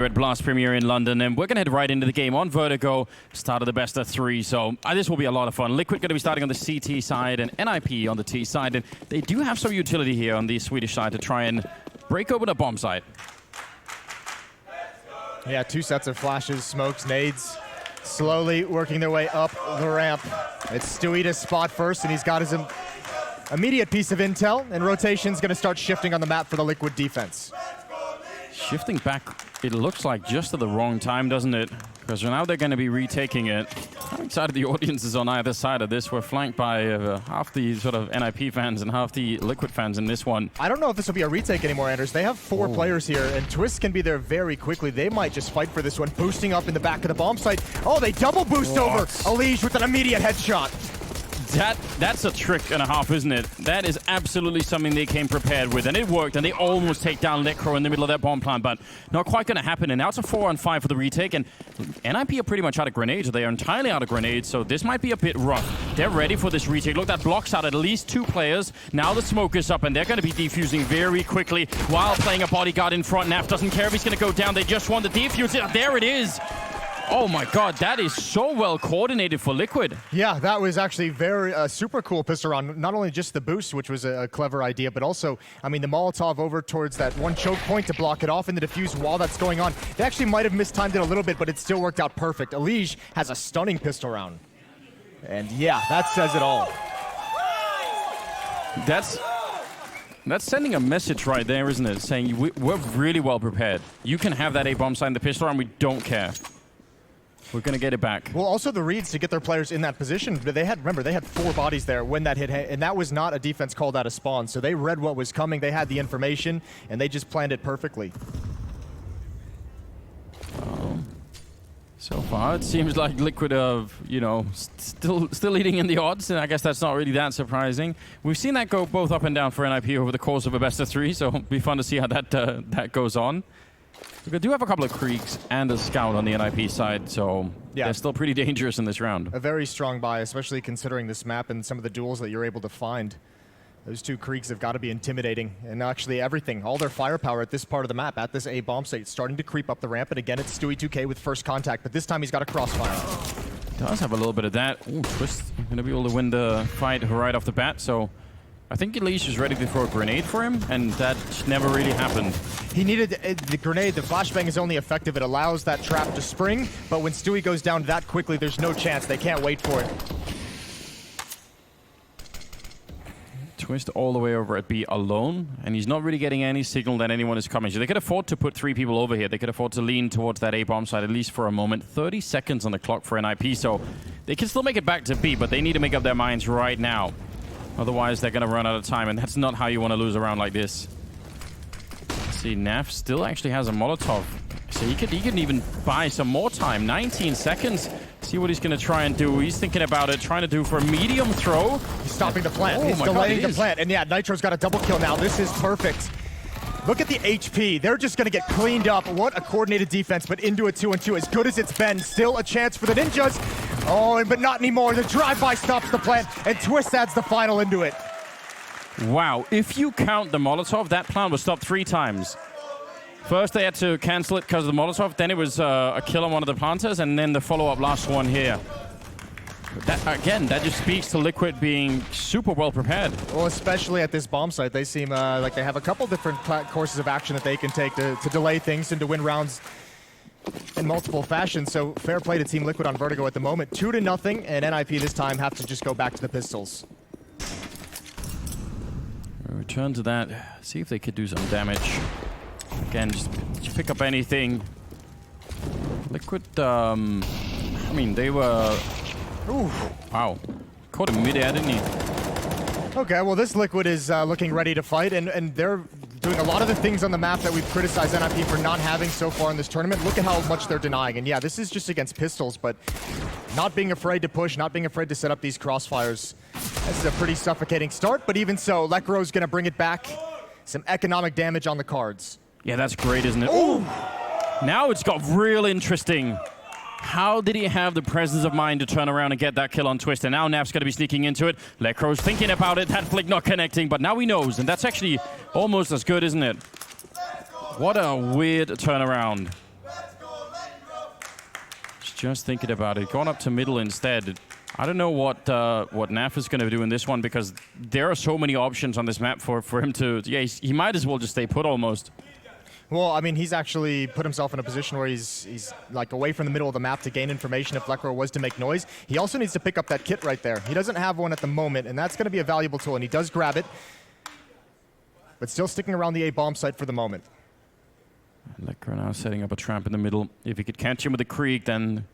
At Blast Premier in London, and we're going to head right into the game on Vertigo, start of the best of 3, so this will be a lot of fun. Liquid going to be starting on the CT side and NiP on the T side, and they do have some utility here on the Swedish side to try and break open a bomb site. Yeah, 2 sets of flashes, smokes, nades, slowly working their way up the ramp. It's Stewie to spot first, and he's got his immediate piece of intel, and rotation's going to start shifting on the map for the Liquid defense. Shifting back, it looks like just at the wrong time, doesn't it? Because now they're going to be retaking it. I'm excited the audience is on either side of this. We're flanked by half the sort of NiP fans and half the Liquid fans in this one. I don't know if this will be a retake anymore, Anders. They have 4 players here, and Twist can be there very quickly. They might just fight for this one, boosting up in the back of the bomb site. Oh, they double boost over Alige with an immediate headshot. That's a trick and a half, isn't it? That is absolutely something they came prepared with, and it worked, and they almost take down Lecro in the middle of that bomb plant, but not quite going to happen, and now it's a 4-on-5 for the retake, and NiP are pretty much out of grenades. They are entirely out of grenades, so this might be a bit rough. They're ready for this retake. Look, that blocks out at least 2 players. Now the smoke is up, and they're going to be defusing very quickly while playing a bodyguard in front. NAF doesn't care if he's going to go down. They just want the defuse. There it is. Oh my god, that is so well coordinated for Liquid. Yeah, that was actually very super cool pistol round. Not only just the boost, which was a clever idea, but also, I mean, the Molotov over towards that one choke point to block it off and the defuse while that's going on. They actually might have mistimed it a little bit, but it still worked out perfect. Alige has a stunning pistol round. And yeah, that says it all. That's sending a message right there, isn't it? Saying we're really well prepared. You can have that A-bomb side in the pistol round, we don't care. We're going to get it back. Well, also the reads to get their players in that position. Remember, they had 4 bodies there when that hit, and that was not a defense called out of spawn. So they read what was coming, they had the information, and they just planned it perfectly. So far, it seems like Liquid are, you know, still leading in the odds, and I guess that's not really that surprising. We've seen that go both up and down for NiP over the course of a best of 3, so it'll be fun to see how that goes on. We do have a couple of Creeks and a Scout on the NiP side, so yeah, they're still pretty dangerous in this round. A very strong buy, especially considering this map and some of the duels that you're able to find. Those 2 Creeks have got to be intimidating, and actually everything, all their firepower at this part of the map, at this A bomb site, starting to creep up the ramp, and again it's Stewie 2K with first contact, but this time he's got a crossfire. Does have a little bit of that. Ooh, Twist going to be able to win the fight right off the bat, so I think Alige is ready to throw a grenade for him, and that never really happened. He needed the grenade. The flashbang is only effective. It allows that trap to spring, but when Stewie goes down that quickly, there's no chance. They can't wait for it. Twist all the way over at B alone, and he's not really getting any signal that anyone is coming. So they could afford to put 3 people over here. They could afford to lean towards that A-bomb side, at least for a moment. 30 seconds on the clock for NiP, so they can still make it back to B, but they need to make up their minds right now. Otherwise, they're going to run out of time, and that's not how you want to lose a round like this. See, NAF still actually has a Molotov, so he can even buy some more time. 19 seconds. See what he's going to try and do. He's thinking about it, trying to do for a medium throw. He's stopping the plant. He's delaying the plant. And yeah, Nitro's got a double kill now. This is perfect. Look at the HP. They're just going to get cleaned up. What a coordinated defense, but into a 2-on-2. As good as it's been, still a chance for the Ninjas. Oh, but not anymore. The drive-by stops the plant, and Twist adds the final into it. Wow. If you count the Molotov, that plant was stopped 3 times. First, they had to cancel it because of the Molotov. Then it was a kill on one of the planters, and then the follow-up last one here. That just speaks to Liquid being super well prepared. Well, especially at this bomb site, they seem like they have a couple different courses of action that they can take to delay things and to win rounds in multiple fashions. So fair play to Team Liquid on Vertigo at the moment. 2-0, and NiP this time have to just go back to the pistols. Return to that. See if they could do some damage. Again, just pick up anything. Liquid, I mean, they were... Ooh, wow. Caught him mid-air, didn't he? Okay, well, this Liquid is looking ready to fight, and they're doing a lot of the things on the map that we've criticized NiP for not having so far in this tournament. Look at how much they're denying. And yeah, this is just against pistols, but not being afraid to push, not being afraid to set up these crossfires. This is a pretty suffocating start, but even so, Lecro's going to bring it back. Some economic damage on the cards. Yeah, that's great, isn't it? Ooh! Now it's got real interesting. How did he have the presence of mind to turn around and get that kill on Twist? And now NAF's going to be sneaking into it. Lecro's thinking about it. That flick not connecting, but now he knows. And that's actually almost as good, isn't it? What a weird turnaround. Just thinking about it, going up to middle instead. I don't know what NAF is going to do in this one, because there are so many options on this map for him to. Yeah, he might as well just stay put almost. Well, I mean, he's actually put himself in a position where he's like away from the middle of the map to gain information if Lekr0 was to make noise. He also needs to pick up that kit right there. He doesn't have one at the moment, and that's going to be a valuable tool, and he does grab it, but still sticking around the A bomb site for the moment. Lekr0 now setting up a trap in the middle. If he could catch him with the Krieg, then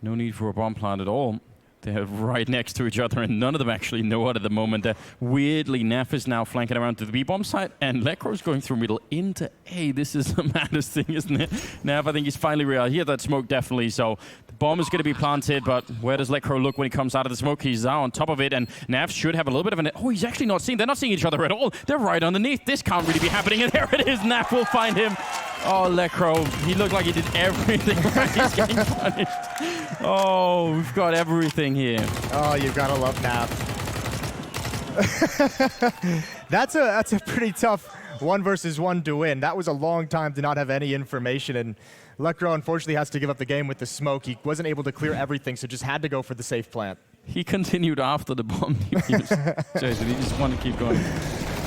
no need for a bomb plant at all. They're right next to each other, and none of them actually know it at the moment. Weirdly, NAF is now flanking around to the B-bomb site, and Lekr0 is going through middle into A. This is the maddest thing, isn't it? NAF, I think he's finally realized. He had that smoke, definitely, so the bomb is going to be planted, but where does Lekr0 look when he comes out of the smoke? He's now on top of it, and NAF should have a little bit of an... Oh, he's actually not seeing... They're not seeing each other at all. They're right underneath. This can't really be happening, and there it is. NAF will find him. Oh, Lekr0, he looked like he did everything right. He's getting punished. Oh, we've got everything here. Oh, you've got to love NAF. That's a pretty tough 1v1 to win. That was a long time to not have any information, and Lekr0 unfortunately has to give up the game with the smoke. He wasn't able to clear everything, so just had to go for the safe plant. He continued after the bomb. Jason, he just wanted to keep going.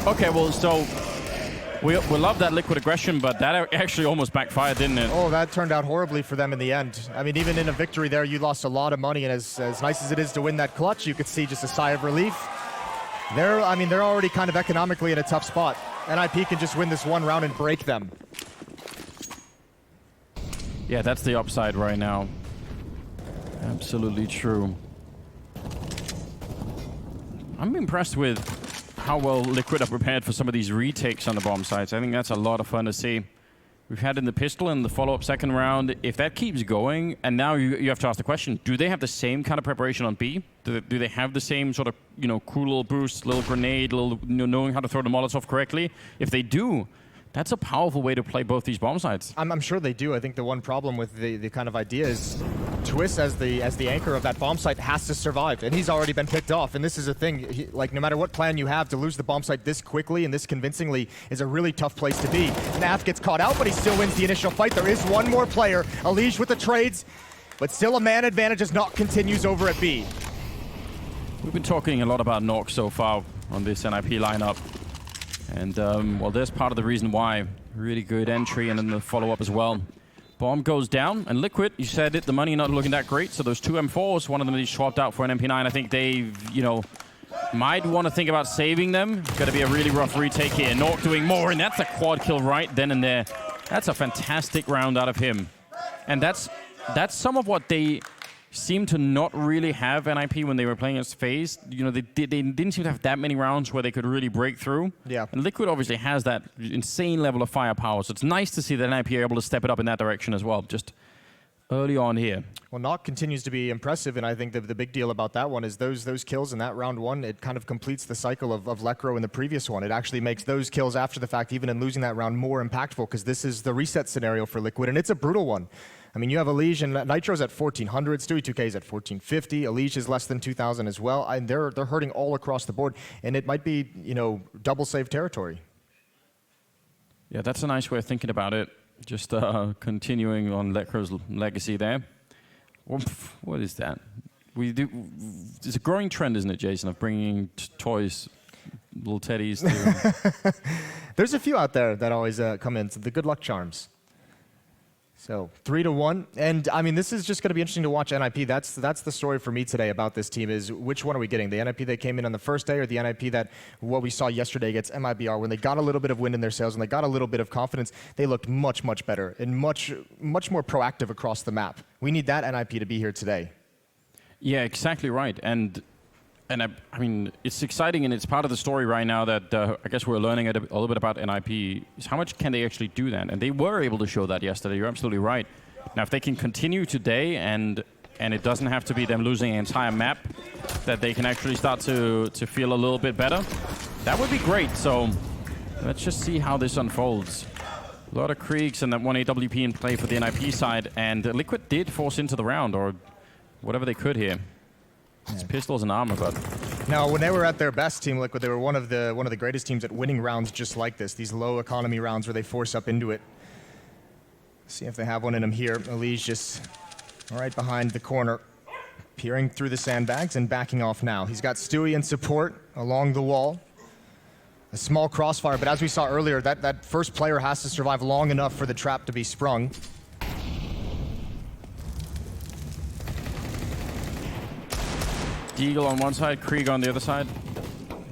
Okay, well, so... We love that liquid aggression, but that actually almost backfired, didn't it? Oh, that turned out horribly for them in the end. I mean, even in a victory there, you lost a lot of money, and as nice as it is to win that clutch, you could see just a sigh of relief. They're already kind of economically in a tough spot. NiP can just win this one round and break them. Yeah, that's the upside right now. Absolutely true. I'm impressed with how well Liquid are prepared for some of these retakes on the bomb sites. I think that's a lot of fun to see. We've had in the pistol in the follow-up second round. If that keeps going, and now you have to ask the question, do they have the same kind of preparation on B? Do they have the same sort of, cool little boost, little grenade, little, knowing how to throw the Molotov correctly? If they do, that's a powerful way to play both these bomb sites. I'm sure they do. I think the one problem with the kind of idea is Twist as the anchor of that bomb site has to survive, and he's already been picked off. And this is a thing, like no matter what plan you have, to lose the bomb site this quickly and this convincingly is a really tough place to be. NAF gets caught out, but he still wins the initial fight. There is one more player, Alige with the trades, but still a man advantage as Nock continues over at B. We've been talking a lot about Nock so far on this NiP lineup. And, well, there's part of the reason why. Really good entry, and then the follow-up as well. Bomb goes down, and Liquid, you said it, the money not looking that great. So those two M4s, one of them is swapped out for an MP9. I think they, might want to think about saving them. It's going to be a really rough retake here. Nock doing more, and that's a quad kill right then and there. That's a fantastic round out of him. And that's some of what they seem to not really have NiP when they were playing as FaZe. They didn't seem to have that many rounds where they could really break through. Yeah. And Liquid obviously has that insane level of firepower, so it's nice to see that NiP are able to step it up in that direction as well, just early on here. Well, Nock continues to be impressive, and I think the big deal about that one is those kills in that round one, it kind of completes the cycle of Lekr0 in the previous one. It actually makes those kills after the fact, even in losing that round, more impactful, because this is the reset scenario for Liquid, and it's a brutal one. I mean, you have Alige and Nitro's at 1,400, Stewie 2K's at 1,450, Alige is less than 2,000 as well, and they're hurting all across the board, and it might be, double save territory. Yeah, that's a nice way of thinking about it. Just continuing on Lekr0's legacy there. What is that? It's a growing trend, isn't it, Jason, of bringing toys, little teddies to... There's a few out there that always come in, so the good luck charms. So 3-1, and I mean, this is just going to be interesting to watch NiP. That's the story for me today about this team, is which one are we getting? The NiP that came in on the first day, or the NiP that what we saw yesterday against MIBR, when they got a little bit of wind in their sails and they got a little bit of confidence, they looked much, much better and much more proactive across the map. We need that NiP to be here today. Yeah, exactly right. And I mean, it's exciting, and it's part of the story right now that I guess we're learning a little bit about NiP, is how much can they actually do that? And they were able to show that yesterday. You're absolutely right. Now, if they can continue today, and it doesn't have to be them losing an entire map, that they can actually start to feel a little bit better, that would be great. So let's just see how this unfolds. A lot of Kriegs and that one AWP in play for the NiP side, and Liquid did force into the round, or whatever they could here. It's pistols and armor, but... Now, when they were at their best, Team Liquid, they were one of the greatest teams at winning rounds just like this. These low economy rounds where they force up into it. See if they have one in them here. Alige just All right, behind the corner. Peering through the sandbags and backing off now. He's got Stewie in support along the wall. A small crossfire, but as we saw earlier, that first player has to survive long enough for the trap to be sprung. Deagle on one side, Krieg on the other side.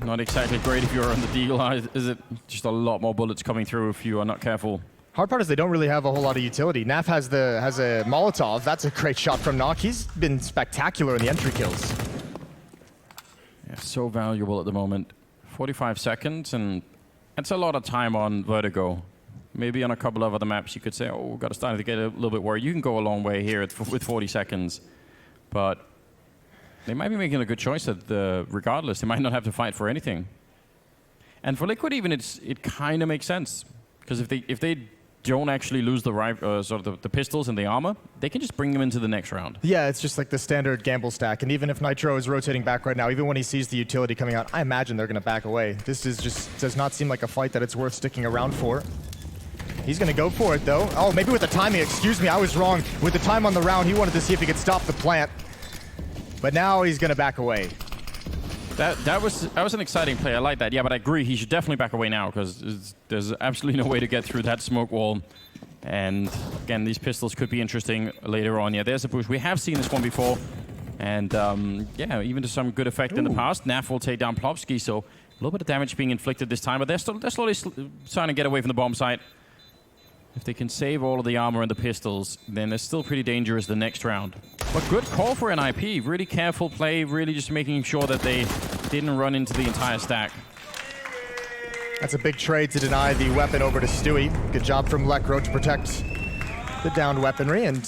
Not exactly great if you're on the Deagle, is it? Just a lot more bullets coming through if you are not careful. Hard part is they don't really have a whole lot of utility. Naf has a Molotov. That's a great shot from Nock. He's been spectacular in the entry kills. Yeah, so valuable at the moment. 45 seconds, and that's a lot of time on Vertigo. Maybe on a couple of other maps you could say, oh, we've got to start to get a little bit worried. You can go a long way here with 40 seconds, but they might be making a good choice regardless. They might not have to fight for anything. And for Liquid even, it kind of makes sense. Because if they don't actually lose the pistols and the armor, they can just bring them into the next round. Yeah, it's just like the standard gamble stack. And even if Nitro is rotating back right now, even when he sees the utility coming out, I imagine they're going to back away. This is just does not seem like a fight that it's worth sticking around for. He's going to go for it, though. Oh, maybe with the timing. Excuse me, I was wrong. With the time on the round, he wanted to see if he could stop the plant. But now he's going to back away. That was an exciting play. I like that. Yeah, but I agree. He should definitely back away now because there's absolutely no way to get through that smoke wall. And again, these pistols could be interesting later on. Yeah, there's a push. We have seen this one before. And yeah, even to some good effect in the past. Naf will take down Plopsky, so a little bit of damage being inflicted this time. But they're slowly starting to get away from the bomb site. If they can save all of the armor and the pistols, then they're still pretty dangerous the next round. But good call for NiP. Really careful play, really just making sure that they didn't run into the entire stack. That's a big trade to deny the weapon over to Stewie. Good job from Lekro to protect the downed weaponry, and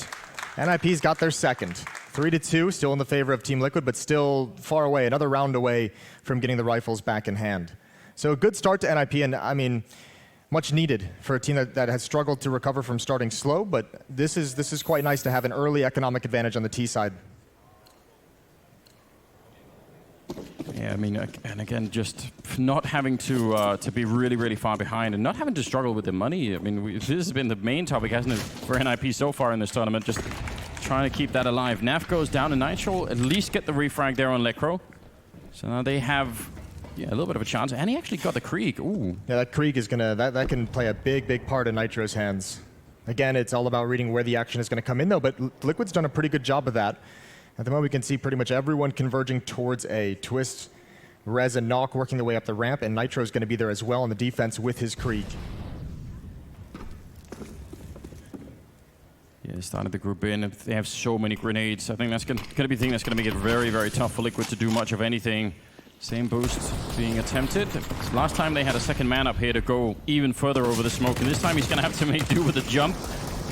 NiP's got their second. 3-2, still in the favor of Team Liquid, but still far away, another round away from getting the rifles back in hand. So a good start to NiP, and I mean, much needed for a team that has struggled to recover from starting slow, but this is quite nice to have an early economic advantage on the T side. Yeah, I mean, and again, just not having to be really, really far behind and not having to struggle with the money. I mean, this has been the main topic, hasn't it, for NiP so far in this tournament, just trying to keep that alive. Naf goes down, and Nitro at least get the refrag there on Lekro. So now they have... yeah, a little bit of a chance, and he actually got the Krieg. Ooh. Yeah, that Krieg is gonna that can play a big part in Nitro's hands. Again, it's all about reading where the action is gonna come in, though. But Liquid's done a pretty good job of that. At the moment, we can see pretty much everyone converging towards a Twist, Rez, and Nock working their way up the ramp, and Nitro's gonna be there as well on the defense with his Krieg. Yeah, started the group in. They have so many grenades. I think that's gonna be the thing that's gonna make it very, very tough for Liquid to do much of anything. Same boost being attempted. Last time they had a second man up here to go even further over the smoke, and this time he's going to have to make do with a jump.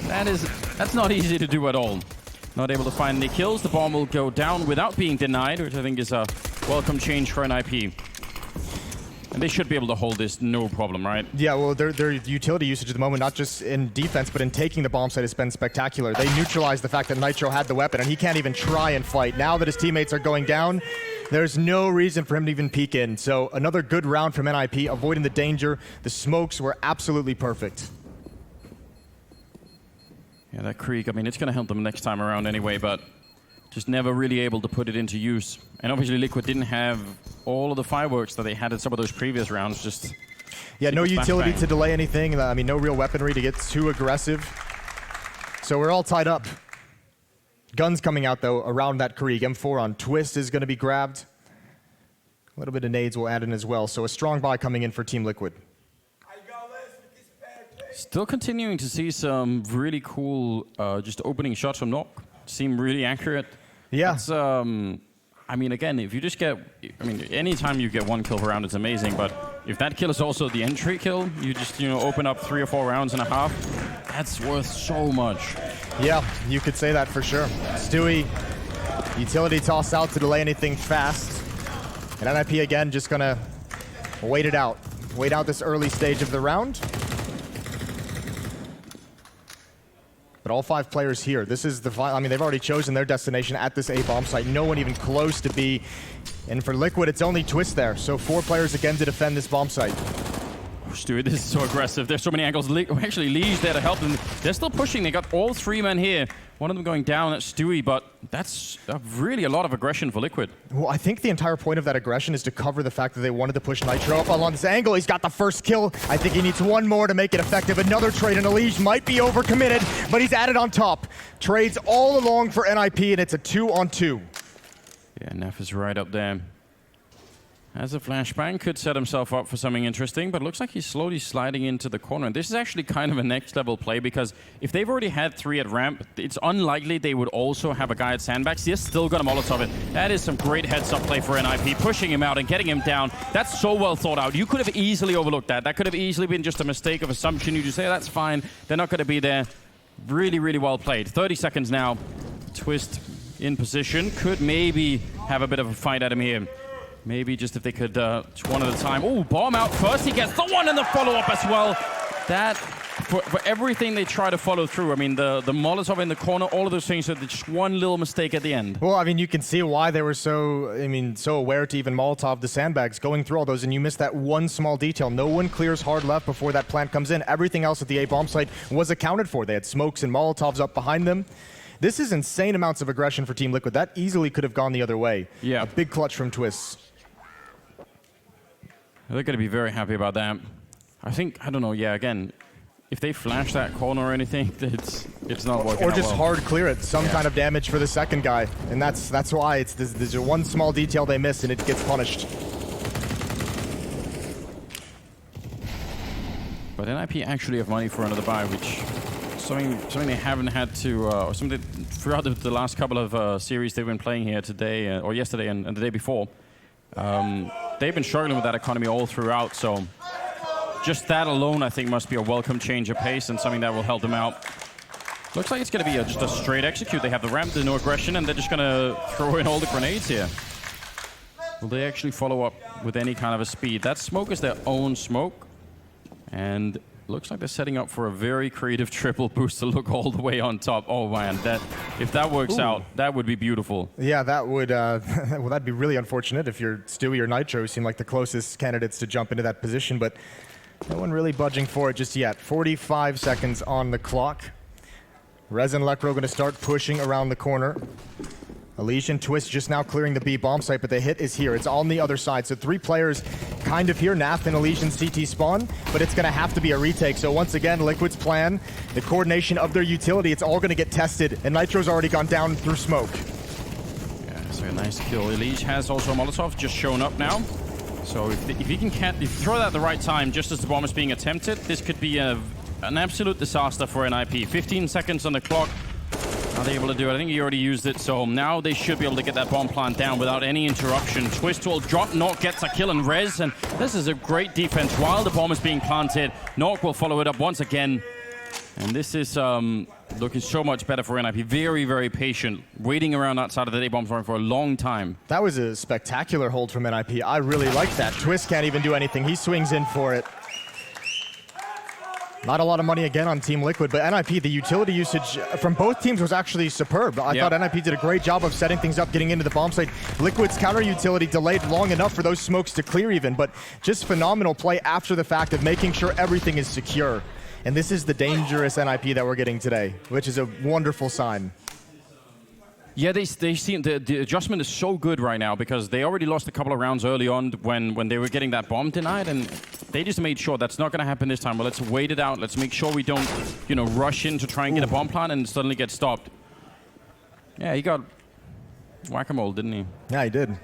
That's not easy to do at all. Not able to find any kills. The bomb will go down without being denied, which I think is a welcome change for NiP. And they should be able to hold this no problem, right? Yeah, well, their utility usage at the moment, not just in defense, but in taking the bomb site, has been spectacular. They neutralized the fact that Nitro had the weapon, and he can't even try and fight. Now that his teammates are going down, there's no reason for him to even peek in. So another good round from NiP, avoiding the danger. The smokes were absolutely perfect. Yeah, that Krieg, I mean, it's going to help them next time around anyway, but just never really able to put it into use. And obviously Liquid didn't have all of the fireworks that they had in some of those previous rounds. Just yeah, no utility to delay anything. I mean, no real weaponry to get too aggressive. So we're all tied up. Guns coming out, though, around that Krieg. M4 on Twist is going to be grabbed. A little bit of nades will add in as well. So a strong buy coming in for Team Liquid. Still continuing to see some really cool just opening shots from Nock. Seem really accurate. Yeah. That's, I mean, again, if you just get... I mean, anytime you get one kill per round, it's amazing. But if that kill is also the entry kill, you just, open up 3 or 4 rounds and a half. That's worth so much. Yeah, you could say that for sure. Stewie, utility toss out to delay anything fast. And NiP again just gonna wait it out. Wait out this early stage of the round. But all 5 players here. This is the final. I mean, they've already chosen their destination at this A bomb site. No one even close to B. And for Liquid, it's only Twist there. So 4 players again to defend this bomb site. Stewie, this is so aggressive. There's so many angles. Actually, Lee's there to help them. They're still pushing. They got all 3 men here. One of them going down at Stewie, but that's really a lot of aggression for Liquid. Well, I think the entire point of that aggression is to cover the fact that they wanted to push Nitro up along this angle. He's got the first kill. I think he needs one more to make it effective. Another trade, and Elige might be overcommitted, but he's added on top. Trades all along for NiP, and it's a 2-on-2. Yeah, Neff is right up there. As a flashbang, could set himself up for something interesting, but it looks like he's slowly sliding into the corner. And this is actually kind of a next-level play, because if they've already had 3 at ramp, it's unlikely they would also have a guy at sandbags. He's still got a Molotov it. That is some great heads-up play for NiP, pushing him out and getting him down. That's so well thought out. You could have easily overlooked that. That could have easily been just a mistake of assumption. You just say, that's fine. They're not going to be there. Really, really well played. 30 seconds now. Twist in position. Could maybe have a bit of a fight at him here. Maybe just if they could, one at a time. Oh, bomb out first. He gets the one and the follow-up as well. That, for everything they try to follow through, I mean, the Molotov in the corner, all of those things, so just one little mistake at the end. Well, I mean, you can see why they were so aware to even Molotov the sandbags, going through all those, and you miss that one small detail. No one clears hard left before that plant comes in. Everything else at the A bomb site was accounted for. They had smokes and Molotovs up behind them. This is insane amounts of aggression for Team Liquid. That easily could have gone the other way. Yeah. A big clutch from Twist. They're going to be very happy about that. I think, I don't know, yeah, again, if they flash that corner or anything, it's not working Or out just well. hard clear it, some kind of damage for the second guy. And that's why it's there's one small detail they miss and it gets punished. But NiP actually have money for another buy, which something they haven't had to, or something throughout the last couple of series they've been playing here today, or yesterday and the day before. They've been struggling with that economy all throughout, so just that alone, I think, must be a welcome change of pace and something that will help them out. Looks like it's going to be just a straight execute. They have the ramp, there's no aggression, and they're just going to throw in all the grenades here. Will they actually follow up with any kind of a speed? That smoke is their own smoke, and looks like they're setting up for a very creative triple boost to look all the way on top. Oh man, if that works out, that would be beautiful. Yeah, that would, well, that'd be really unfortunate if you're Stewie or Nitro, who seem like the closest candidates to jump into that position, but no one really budging for it just yet. 45 seconds on the clock. Rez and Lekro going to start pushing around the corner. Elige and Twist just now clearing the B bomb site, but the hit is here. It's on the other side, so 3 players kind of here. Nath and Elige and CT spawn, but it's going to have to be a retake. So once again, Liquid's plan, the coordination of their utility, it's all going to get tested, and Nitro's already gone down through smoke. Yeah, so a nice kill. Elige has also a Molotov just shown up now. So if you throw that at the right time, just as the bomb is being attempted, this could be an absolute disaster for NiP. 15 seconds on the clock. Are they able to do it? I think he already used it, so now they should be able to get that bomb plant down without any interruption. Twist will drop, Nork gets a kill and Rez, and this is a great defense while the bomb is being planted. Nork will follow it up once again, and this is looking so much better for NiP. Very, very patient, waiting around outside of the A-bomb for a long time. That was a spectacular hold from NiP. I really like that. Twist can't even do anything. He swings in for it. Not a lot of money again on Team Liquid, but NiP, the utility usage from both teams was actually superb. I thought NiP did a great job of setting things up, getting into the bomb site. Liquid's counter utility delayed long enough for those smokes to clear even, but just phenomenal play after the fact of making sure everything is secure. And this is the dangerous NiP that we're getting today, which is a wonderful sign. Yeah, they seem the adjustment is so good right now because they already lost a couple of rounds early on when they were getting that bomb denied, and they just made sure that's not going to happen this time. Well, let's wait it out. Let's make sure we don't, rush in to try and get a bomb plant and suddenly get stopped. Yeah, he got whack-a-mole, didn't he? Yeah, he did. He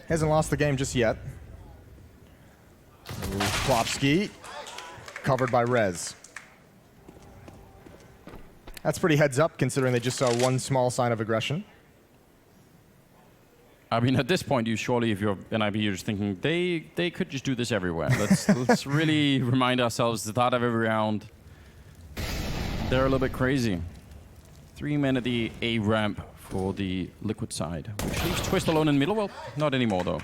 hasn't lost the game just yet. Klopski, covered by Rez. That's pretty heads up, considering they just saw one small sign of aggression. I mean, at this point, if you're NiP, you're just thinking, they could just do this everywhere. Let's really remind ourselves the start of every round. They're a little bit crazy. 3 men at the A ramp for the Liquid side, which leaves Twist alone in the middle. Well, not anymore, though.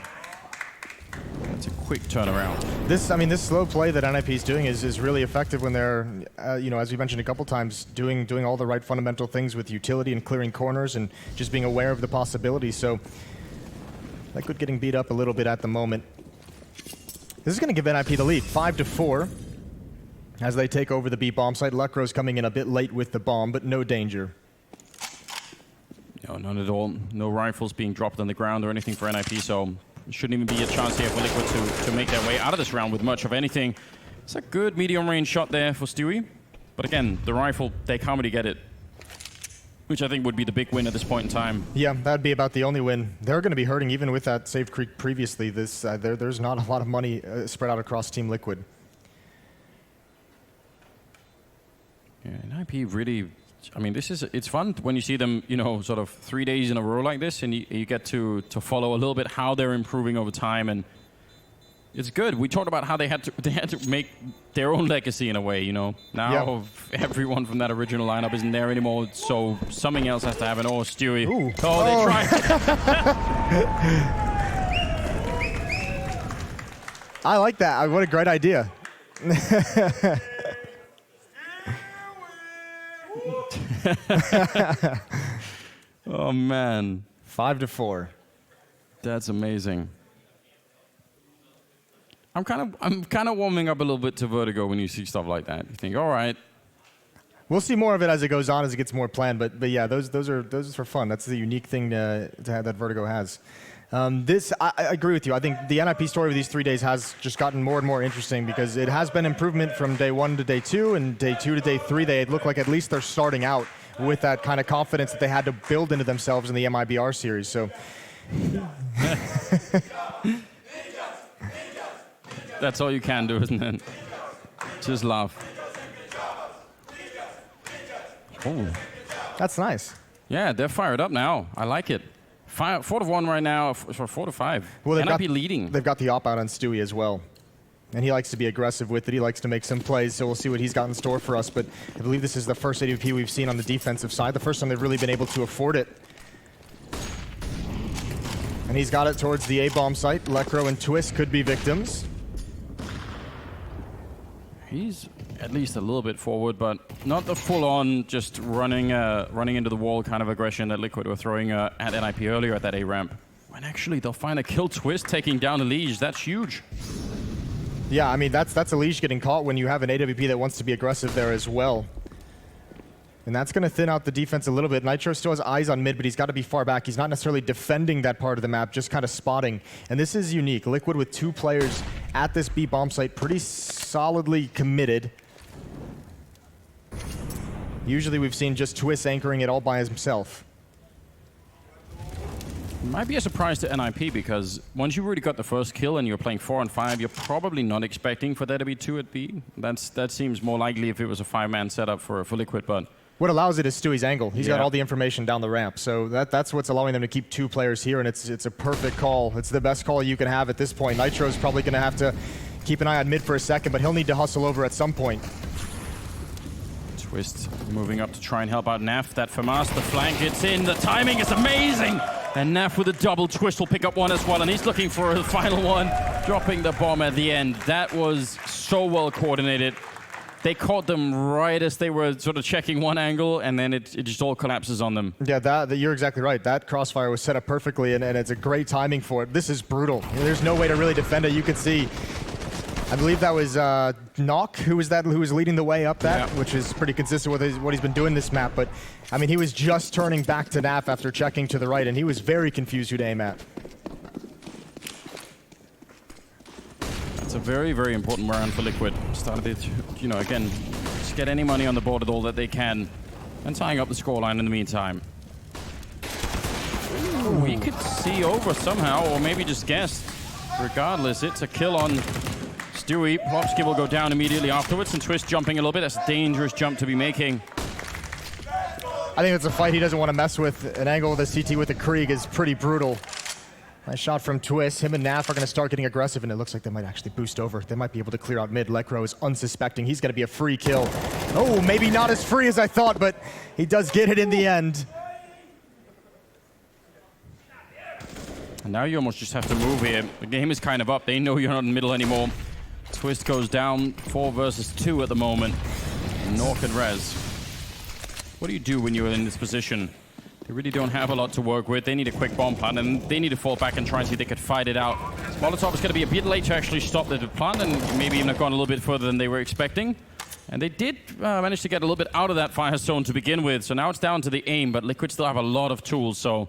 That's a quick turnaround. This slow play that NiP is doing is really effective when they're, as we mentioned a couple times, doing all the right fundamental things with utility and clearing corners and just being aware of the possibilities. So Liquid getting beat up a little bit at the moment. This is going to give NiP the lead, 5-4. As they take over the B bomb site. Lekro's coming in a bit late with the bomb, but no danger. No, none at all. No rifles being dropped on the ground or anything for NiP, so shouldn't even be a chance here for Liquid to make their way out of this round with much of anything. It's a good medium-range shot there for Stewie. But again, the rifle, they can't really get it. Which I think would be the big win at this point in time. Yeah, that'd be about the only win. They're going to be hurting even with that save creek previously. There's not a lot of money spread out across Team Liquid. Yeah, NiP really, I mean, it's fun when you see them, you know, sort of 3 days in a row like this, and you get to follow a little bit how they're improving over time, and it's good. We talked about how they had to make their own legacy in a way, you know. Now everyone from that original lineup isn't there anymore, so something else has to happen. Oh, Stewie. Ooh. Oh, they tried. I like that. What a great idea. Oh man, 5-4. That's amazing. I'm kind of warming up a little bit to Vertigo when you see stuff like that. You think, all right. We'll see more of it as it goes on, as it gets more planned. But yeah, those are for fun. That's the unique thing to have that Vertigo has. I agree with you. I think the NiP story of these 3 days has just gotten more and more interesting because it has been improvement from day 1 to day 2, and day 2 to day 3. They look like at least they're starting out with that kind of confidence that they had to build into themselves in the MIBR series. So. That's all you can do, isn't it? Just laugh. Oh. That's nice. Yeah, they're fired up now. I like it. 4-1 right now, for 4-5. Well, NiP leading. They've got the op out on Stewie as well. And he likes to be aggressive with it. He likes to make some plays, so we'll see what he's got in store for us. But I believe this is the first AWP we've seen on the defensive side. The first time they've really been able to afford it. And he's got it towards the A-bomb site. Lekro and Twist could be victims. He's at least a little bit forward, but not the full-on just running into the wall kind of aggression that Liquid were throwing at NiP earlier at that A ramp. When actually they'll find a kill. Twist taking down a Liege. That's huge. Yeah, I mean that's a Liege getting caught when you have an AWP that wants to be aggressive there as well. And that's going to thin out the defense a little bit. Nitro still has eyes on mid, but he's got to be far back. He's not necessarily defending that part of the map, just kind of spotting. And this is unique. Liquid with 2 players at this B bomb site, pretty solidly committed. Usually we've seen just Twist anchoring it all by himself. Might be a surprise to NiP because once you've already got the first kill and you're playing 4 on 5, you're probably not expecting for there to be 2 at B. That seems more likely if it was a 5-man setup for Liquid, but what allows it is Stewie's angle. He's got Yeah. all the information down the ramp, so that's what's allowing them to keep 2 players here, and it's a perfect call. It's the best call you can have at this point. Nitro's probably going to have to keep an eye on mid for a second, but he'll need to hustle over at some point. Twist moving up to try and help out Naf. That FAMAS, the flank gets in. The timing is amazing. And Naf with a double. Twist will pick up one as well, and he's looking for a final one, dropping the bomb at the end. That was so well coordinated. They caught them right as they were sort of checking one angle, and then it just all collapses on them. Yeah, you're exactly right. That crossfire was set up perfectly, and it's a great timing for it. This is brutal. There's no way to really defend it. You could see, I believe that was Knock who was leading the way up that, which is pretty consistent with what he's been doing this map. But I mean, he was just turning back to Naf after checking to the right, and he was very confused who to aim at. It's a very, very important round for Liquid. Started to, you know, again, just get any money on the board at all that they can, and tying up the scoreline in the meantime. Ooh, we could see over somehow, or maybe just guess. Regardless, it's a kill on Stewie. Plopsky will go down immediately afterwards, and Twist jumping a little bit. That's a dangerous jump to be making. I think it's a fight he doesn't want to mess with. An angle with a CT with a Krieg is pretty brutal. Nice shot from Twist. Him and Naf are going to start getting aggressive, and it looks like they might actually boost over. They might be able to clear out mid. Lekro is unsuspecting. He's going to be a free kill. Oh, maybe not as free as I thought, but he does get it in the end. And now you almost just have to move here. The game is kind of up. They know you're not in the middle anymore. Twist goes down 4 versus 2 at the moment. Nork and Rez. What do you do when you're in this position? They really don't have a lot to work with. They need a quick bomb plant, and they need to fall back and try and see if they could fight it out. Molotov is going to be a bit late to actually stop the plant, and maybe even have gone a little bit further than they were expecting. And they did manage to get a little bit out of that fire zone to begin with, so now it's down to the aim, but Liquid still have a lot of tools, so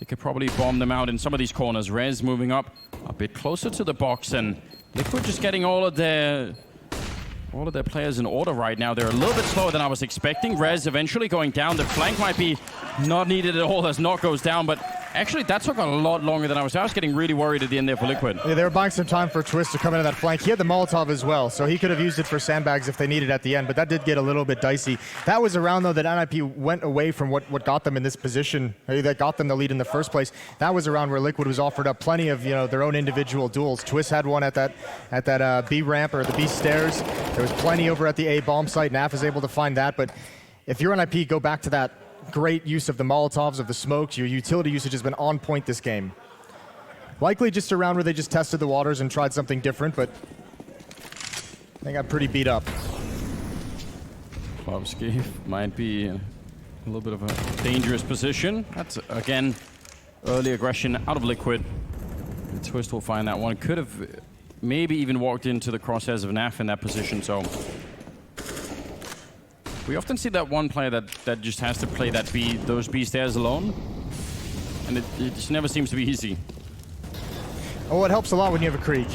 they could probably bomb them out in some of these corners. Rez moving up a bit closer to the box, and Liquid just getting all of their players in order right now. They're a little bit slower than I was expecting. Rez eventually going down. The flank might be not needed at all as Knock goes down, but actually that took a lot longer than I was getting really worried at the end there for Liquid. Yeah, they were buying some time for Twist to come into that flank. He had the Molotov as well, so he could have used it for sandbags if they needed at the end, but that did get a little bit dicey. That was a round, though, that NiP went away from what got them in this position, that got them the lead in the first place. That was a round where Liquid was offered up plenty of their own individual duels. Twist had one at that B ramp or the B stairs. There was plenty over at the A bomb site. NAF is able to find that, but if you're NiP, go back to that great use of the Molotovs, of the smokes. Your utility usage has been on point this game. Likely just a round where they just tested the waters and tried something different, but they got pretty beat up. Klopski might be in a little bit of a dangerous position. That's, again, early aggression out of Liquid. And Twist will find that one. Could have maybe even walked into the crosshairs of NAF in that position, so we often see that one player that just has to play those B stairs alone, and it just never seems to be easy. Oh, it helps a lot when you have a Krieg.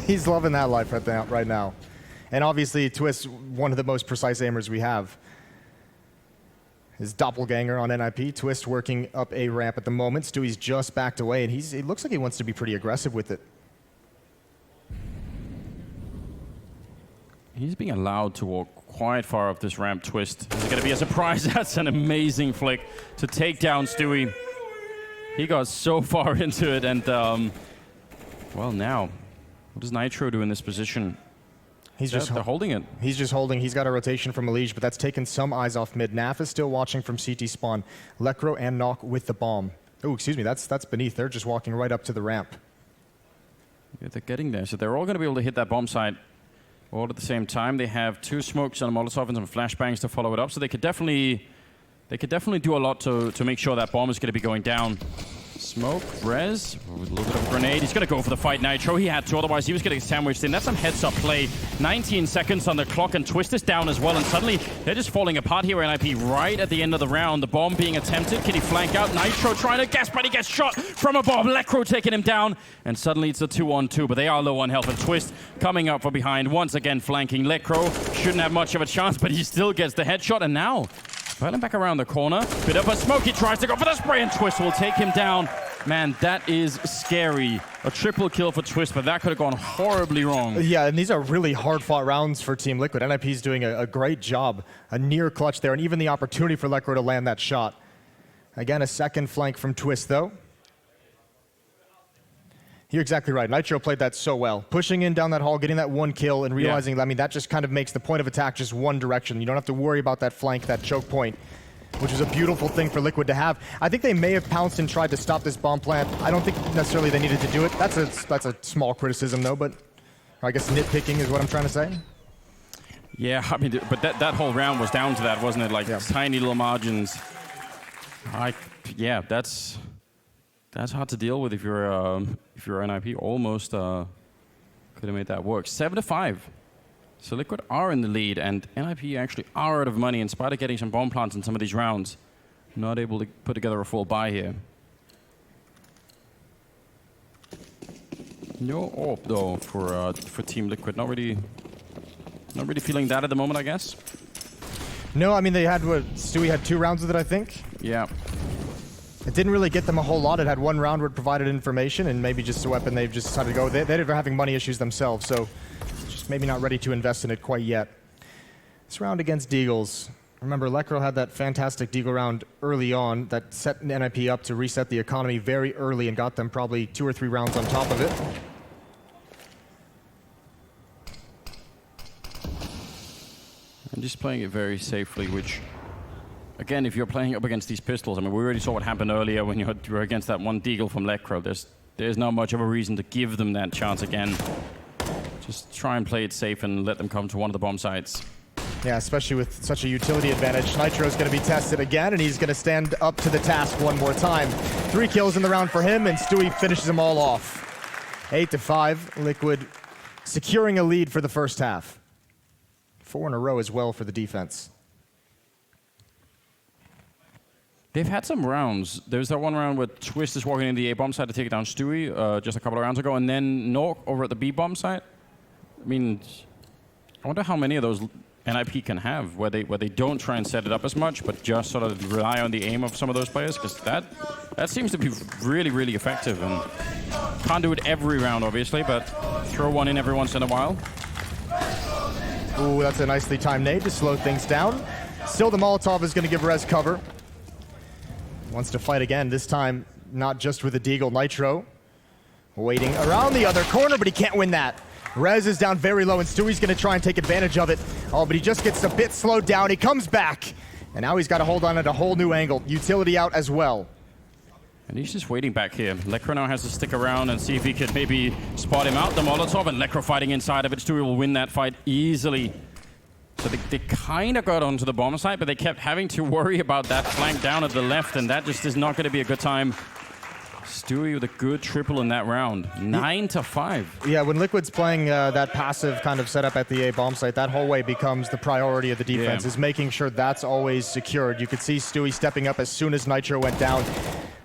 He's loving that life right now. And obviously, Twist, one of the most precise aimers we have. His doppelganger on NiP. Twist working up a ramp at the moment. Stewie's just backed away, and it looks like he wants to be pretty aggressive with it. He's being allowed to walk quite far up this ramp. Twist. Is it going to be a surprise? That's an amazing flick to take down Stewie. He got so far into it, and well, now, what does Nitro do in this position? They're holding it. He's just holding. He's got a rotation from Elige, but that's taken some eyes off mid. NAF is still watching from CT spawn. Lekro and Knock with the bomb. Oh, excuse me, that's beneath. They're just walking right up to the ramp. Yeah, they're getting there, so they're all going to be able to hit that bomb site all at the same time. They have 2 smokes and a Molotov and some flashbangs to follow it up, so they could definitely do a lot to make sure that bomb is going to be going down. Smoke, Rez, with a little bit of a grenade. He's going to go for the fight, Nitro. He had to, otherwise he was getting sandwiched in. That's some heads-up play. 19 seconds on the clock, and Twist is down as well, and suddenly they're just falling apart here, NiP, right at the end of the round. The bomb being attempted. Can he flank out? Nitro trying to guess, but he gets shot from above. Lekro taking him down, and suddenly it's a 2-on-2, but they are low on health, and Twist coming up from behind, once again flanking. Lekro shouldn't have much of a chance, but he still gets the headshot, and now Pulling back around the corner. Bit of a smoke. He tries to go for the spray, and Twist will take him down. Man, that is scary. A triple kill for Twist, but that could have gone horribly wrong. Yeah, and these are really hard-fought rounds for Team Liquid. NiP's doing a great job. A near clutch there, and even the opportunity for Lekro to land that shot. Again, a second flank from Twist, though. You're exactly right. Nitro played that so well. Pushing in down that hall, getting that one kill, and realizing, I mean, that just kind of makes the point of attack just one direction. You don't have to worry about that flank, that choke point, which is a beautiful thing for Liquid to have. I think they may have pounced and tried to stop this bomb plant. I don't think necessarily they needed to do it. That's a small criticism, though, but I guess nitpicking is what I'm trying to say. Yeah, I mean, but that whole round was down to that, wasn't it? Like, tiny little margins. Yeah, that's hard to deal with if you're NiP. Almost could have made that work. 7-5. So Liquid are in the lead, and NiP actually are out of money in spite of getting some bomb plants in some of these rounds. Not able to put together a full buy here. No AWP though for Team Liquid. Not really feeling that at the moment, I guess. No, I mean they had Stewie had 2 rounds with it, I think. Yeah. It didn't really get them a whole lot. It had 1 round where it provided information, and maybe just a weapon they've just decided to go. They're having money issues themselves, so just maybe not ready to invest in it quite yet. This round against Deagles. Remember, Lekro had that fantastic Deagle round early on that set NiP up to reset the economy very early and got them probably 2 or 3 rounds on top of it. I'm just playing it very safely, which... Again, if you're playing up against these pistols, I mean, we already saw what happened earlier when you were against that one Deagle from Lekro. There's not much of a reason to give them that chance again. Just try and play it safe and let them come to one of the bomb sites. Yeah, especially with such a utility advantage. Nitro's going to be tested again, and he's going to stand up to the task one more time. 3 kills in the round for him, and Stewie finishes them all off. 8-5, Liquid securing a lead for the first half. 4 in a row as well for the defense. They've had some rounds. There's that one round where Twist is walking in the A-bomb side to take down Stewie just a couple of rounds ago, and then Nork over at the B-bomb side. I mean, I wonder how many of those NiP can have, where they don't try and set it up as much, but just sort of rely on the aim of some of those players, because that seems to be really, really effective. And can't do it every round, obviously, but throw one in every once in a while. Ooh, that's a nicely timed nade to slow things down. Still, the Molotov is going to give Rez cover. Wants to fight again, this time not just with the Deagle. Nitro waiting around the other corner, but he can't win that. Rez is down very low, and Stewie's going to try and take advantage of it. Oh, but he just gets a bit slowed down. He comes back, and now he's got to hold on at a whole new angle. Utility out as well. And he's just waiting back here. Lekro now has to stick around and see if he could maybe spot him out. The Molotov, and Lekro fighting inside of it. Stewie will win that fight easily. So they kind of got onto the bomb site, but they kept having to worry about that flank down at the left, and that just is not going to be a good time. Stewie with a good triple in that round. 9-5. Yeah, when Liquid's playing that passive kind of setup at the A bomb site, that hallway becomes the priority of the defense, is making sure that's always secured. You could see Stewie stepping up as soon as Nitro went down.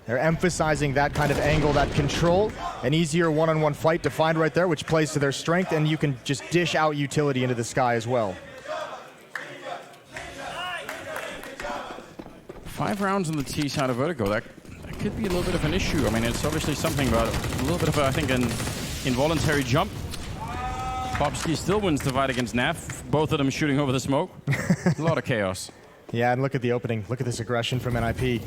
They're emphasizing that kind of angle, that control, an easier one-on-one fight to find right there, which plays to their strength, and you can just dish out utility into the sky as well. 5 rounds on the T side of Vertigo. That could be a little bit of an issue. I mean, it's obviously something, but a little bit of, I think, an involuntary jump. Popsky still wins the fight against NAF. Both of them shooting over the smoke. A lot of chaos. Yeah, and look at the opening. Look at this aggression from NiP.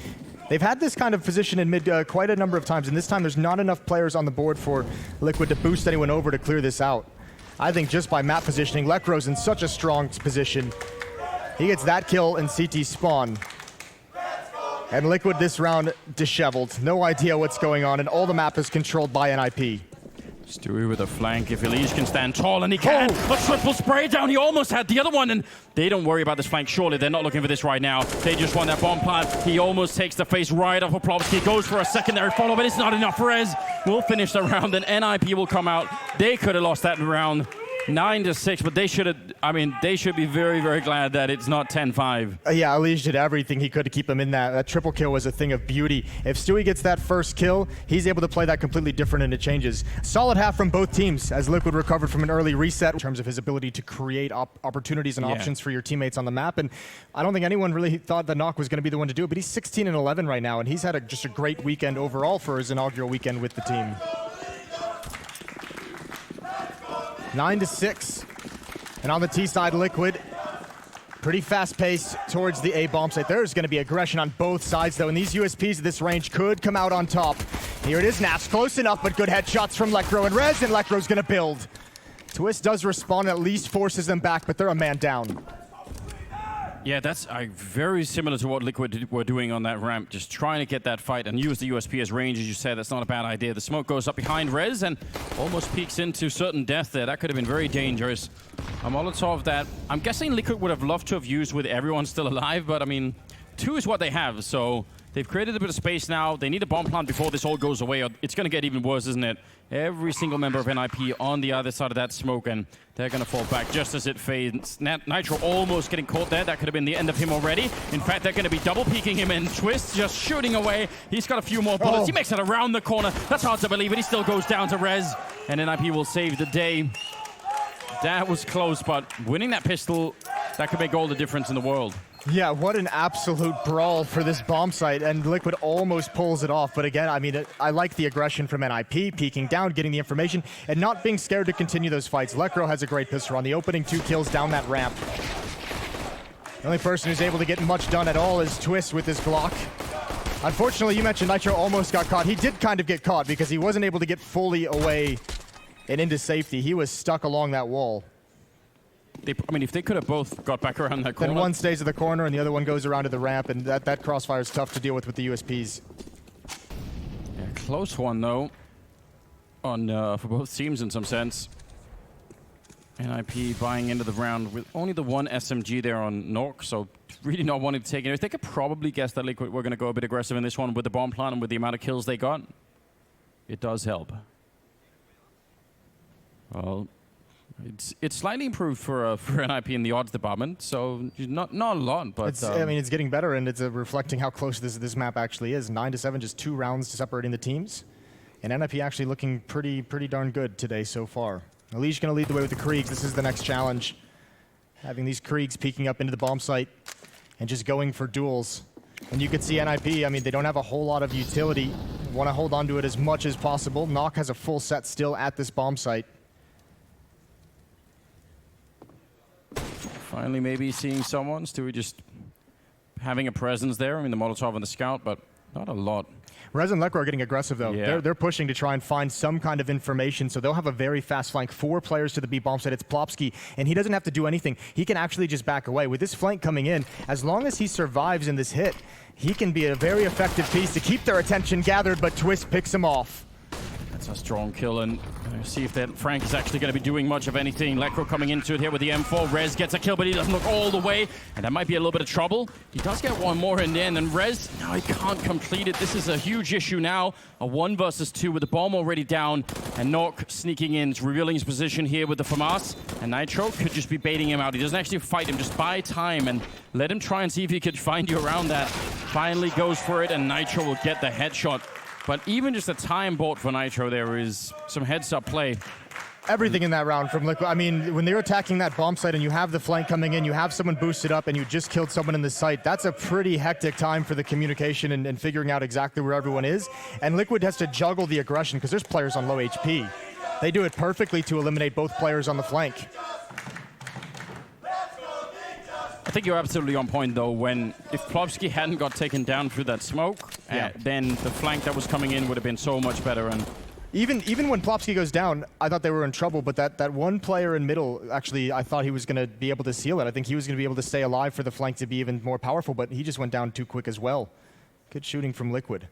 They've had this kind of position in mid quite a number of times, and this time there's not enough players on the board for Liquid to boost anyone over to clear this out. I think just by map positioning, Lekro's in such a strong position. He gets that kill in CT spawn. And Liquid this round disheveled. No idea what's going on, and all the map is controlled by NiP. Stewie with a flank. If Elise can stand tall, and he can. A triple spray down. He almost had the other one, and they don't worry about this flank. Surely they're not looking for this right now. They just want that bomb plant. He almost takes the face right off of Plopsky. Goes for a secondary follow, but it's not enough. Rez will finish the round, and NiP will come out. They could have lost that round. 9-6, but they should have. I mean, they should be very, very glad that it's not 10-5. Yeah, Elige did everything he could to keep him in that. That triple kill was a thing of beauty. If Stewie gets that first kill, he's able to play that completely different, and it changes. Solid half from both teams as Liquid recovered from an early reset in terms of his ability to create opportunities and options for your teammates on the map. And I don't think anyone really thought that Nok was going to be the one to do it, but he's 16-11 right now, and he's had just a great weekend overall for his inaugural weekend with the team. 9-6. And on the T side, Liquid, pretty fast-paced towards the A bomb site. There's going to be aggression on both sides, though, and these USPs at this range could come out on top. Here it is, Naps close enough, but good headshots from Lekro and Rez, and Lekro's going to build. Twist does respond, at least forces them back, but they're a man down. Yeah, that's very similar to what Liquid were doing on that ramp, just trying to get that fight and use the USP as range, as you said. That's not a bad idea. The smoke goes up behind Rez and almost peeks into certain death there. That could have been very dangerous. A Molotov that I'm guessing Liquid would have loved to have used with everyone still alive, but I mean, 2 is what they have, so they've created a bit of space now. They need a bomb plant before this all goes away, or it's going to get even worse, isn't it? Every single member of NiP on the other side of that smoke, and they're going to fall back just as it fades. Nitro almost getting caught there. That could have been the end of him already. In fact, they're going to be double peeking him, and Twist just shooting away. He's got a few more bullets. He makes it around the corner. That's hard to believe, but he still goes down to Rez, and NiP will save the day. That was close, but winning that pistol, that could make all the difference in the world. Yeah, what an absolute brawl for this bomb site, and Liquid almost pulls it off. But again, I mean, I like the aggression from NiP, peeking down, getting the information, and not being scared to continue those fights. Lekro has a great pistol on the opening 2 kills down that ramp. The only person who's able to get much done at all is Twist with his Glock. Unfortunately, you mentioned Nitro almost got caught. He did kind of get caught because he wasn't able to get fully away and into safety. He was stuck along that wall. I mean, if they could have both got back around that corner. Then one stays at the corner and the other one goes around to the ramp, and that crossfire is tough to deal with the USPs. Yeah, close one, though, on for both teams in some sense. NiP buying into the round with only the one SMG there on Nork, so really not wanting to take it. They could probably guess that Liquid were going to go a bit aggressive in this one with the bomb plant and with the amount of kills they got. It does help. Well, it's slightly improved for NiP in the odds department, so not a lot, but I mean, it's getting better, and it's reflecting how close this map actually is. 9-7, just 2 rounds separating the teams, and NiP actually looking pretty darn good today so far. Alish going to lead the way with the Kriegs. This is the next challenge. Having these Kriegs peeking up into the bomb site and just going for duels. And you can see NiP, I mean, they don't have a whole lot of utility. Want to hold on to it as much as possible. Nock has a full set still at this bomb site. Finally maybe seeing someone. Stewie just having a presence there. I mean, the Molotov and the Scout, but not a lot. Rez and Lekro are getting aggressive, though. Yeah. They're pushing to try and find some kind of information, so they'll have a very fast flank. 4 players to the B bomb site. It's Plopsky, and he doesn't have to do anything. He can actually just back away. With this flank coming in, as long as he survives in this hit, he can be a very effective piece to keep their attention gathered, but Twist picks him off. That's a strong kill, and see if that Frank is actually going to be doing much of anything. Lekro coming into it here with the M4. Rez gets a kill, but he doesn't look all the way, and that might be a little bit of trouble. He does get one more in the end, and Rez, no, he can't complete it. This is a huge issue now. A 1 versus 2 with the bomb already down, and Nork sneaking in, revealing his position here with the FAMAS, and Nitro could just be baiting him out. He doesn't actually fight him, just buy time and let him try and see if he could find you around that. Finally goes for it, and Nitro will get the headshot. But even just a time bought for Nitro, there is some heads-up play. Everything in that round from Liquid. I mean, when they're attacking that bomb site and you have the flank coming in, you have someone boosted up, and you just killed someone in the site, that's a pretty hectic time for the communication and figuring out exactly where everyone is. And Liquid has to juggle the aggression because there's players on low HP. They do it perfectly to eliminate both players on the flank. I think you're absolutely on point, though. If Plopsky hadn't got taken down through that smoke, then the flank that was coming in would have been so much better. And even when Plopsky goes down, I thought they were in trouble, but that one player in middle, actually, I thought he was going to be able to seal it. I think he was going to be able to stay alive for the flank to be even more powerful, but he just went down too quick as well. Good shooting from Liquid.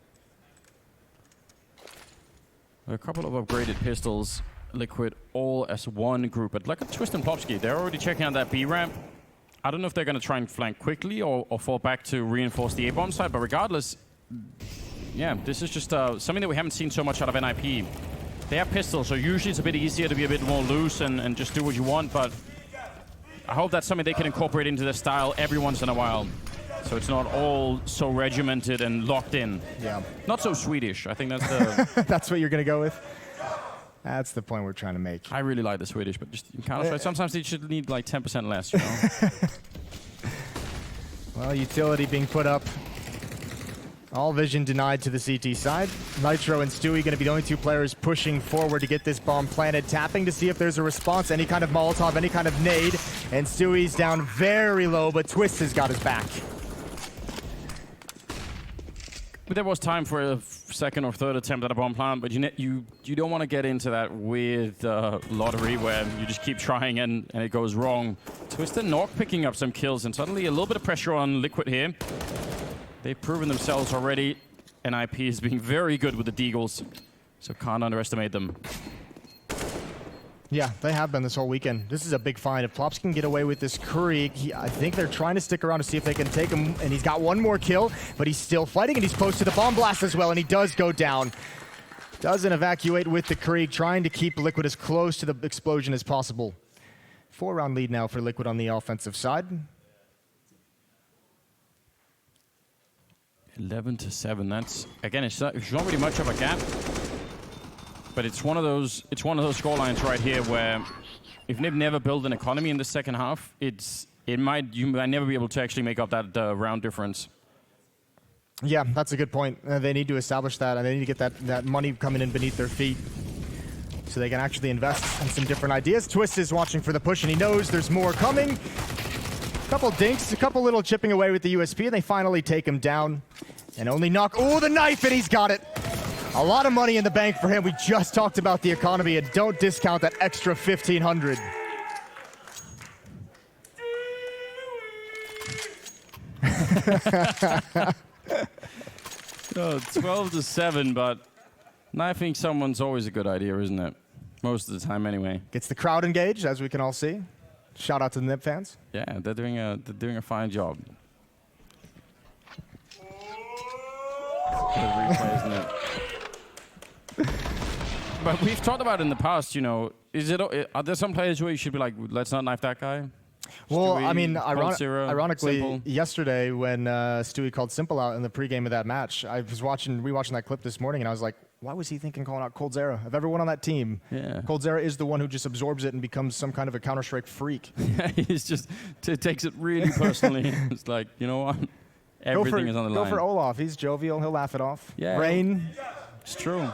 A couple of upgraded pistols, Liquid, all as one group. But look at Twist and Plopsky. They're already checking out that B ramp. I don't know if they're going to try and flank quickly or fall back to reinforce the A-bomb side, but regardless, yeah, this is just something that we haven't seen so much out of NiP. They have pistols, so usually it's a bit easier to be a bit more loose and just do what you want, but I hope that's something they can incorporate into their style every once in a while, so it's not all so regimented and locked in. Yeah. Not so Swedish. I think that's the... That's what you're going to go with? That's the point we're trying to make. I really like the Swedish, but just in Counter-Strike, sometimes they should need like 10% less, you know? Well, utility being put up. All vision denied to the CT side. Nitro and Stewie going to be the only 2 players pushing forward to get this bomb planted, tapping to see if there's a response, any kind of Molotov, any kind of nade. And Stewie's down very low, but Twist has got his back. But there was time for a second or third attempt at a bomb plant, but you don't want to get into that weird lottery where you just keep trying and it goes wrong. Twist and Nork picking up some kills, and suddenly a little bit of pressure on Liquid here. They've proven themselves already. NiP is being very good with the Deagles, so can't underestimate them. Yeah, they have been this whole weekend. This is a big find. If Plops can get away with this Krieg, I think they're trying to stick around to see if they can take him, and he's got one more kill, but he's still fighting, and he's close to the bomb blast as well, and he does go down. Doesn't evacuate with the Krieg, trying to keep Liquid as close to the explosion as possible. 4-round lead now for Liquid on the offensive side. 11-7. That's, again, it's not really much of a gap. But it's one of those score lines right here where if NiP never build an economy in the second half, you might never be able to actually make up that round difference. Yeah, that's a good point. They need to establish that, and they need to get that money coming in beneath their feet so they can actually invest in some different ideas. Twist is watching for the push, and he knows there's more coming. A couple dinks, a couple little chipping away with the USP, and they finally take him down. And only knock. Oh, the knife, and he's got it. A lot of money in the bank for him. We just talked about the economy, and don't discount that extra 1,500. Oh, 12-7, but knifing someone's always a good idea, isn't it? Most of the time, anyway. Gets the crowd engaged, as we can all see. Shout out to the NiP fans. Yeah, they're doing a fine job. Good replay, isn't it? But we've talked about in the past, you know, are there some players where you should be like, let's not knife that guy? Well, Stewie, I mean, Simple. ironically, yesterday when Stewie called Simple out in the pregame of that match, I was rewatching that clip this morning, and I was like, why was he thinking calling out coldzera? Of everyone on that team, Yeah. coldzera is the one who just absorbs it and becomes some kind of a Counter-Strike freak. Yeah, he's just takes it really personally. It's like, you know what? Everything is on the line. Go for Olaf. He's jovial. He'll laugh it off. Yeah. Rain. It's true.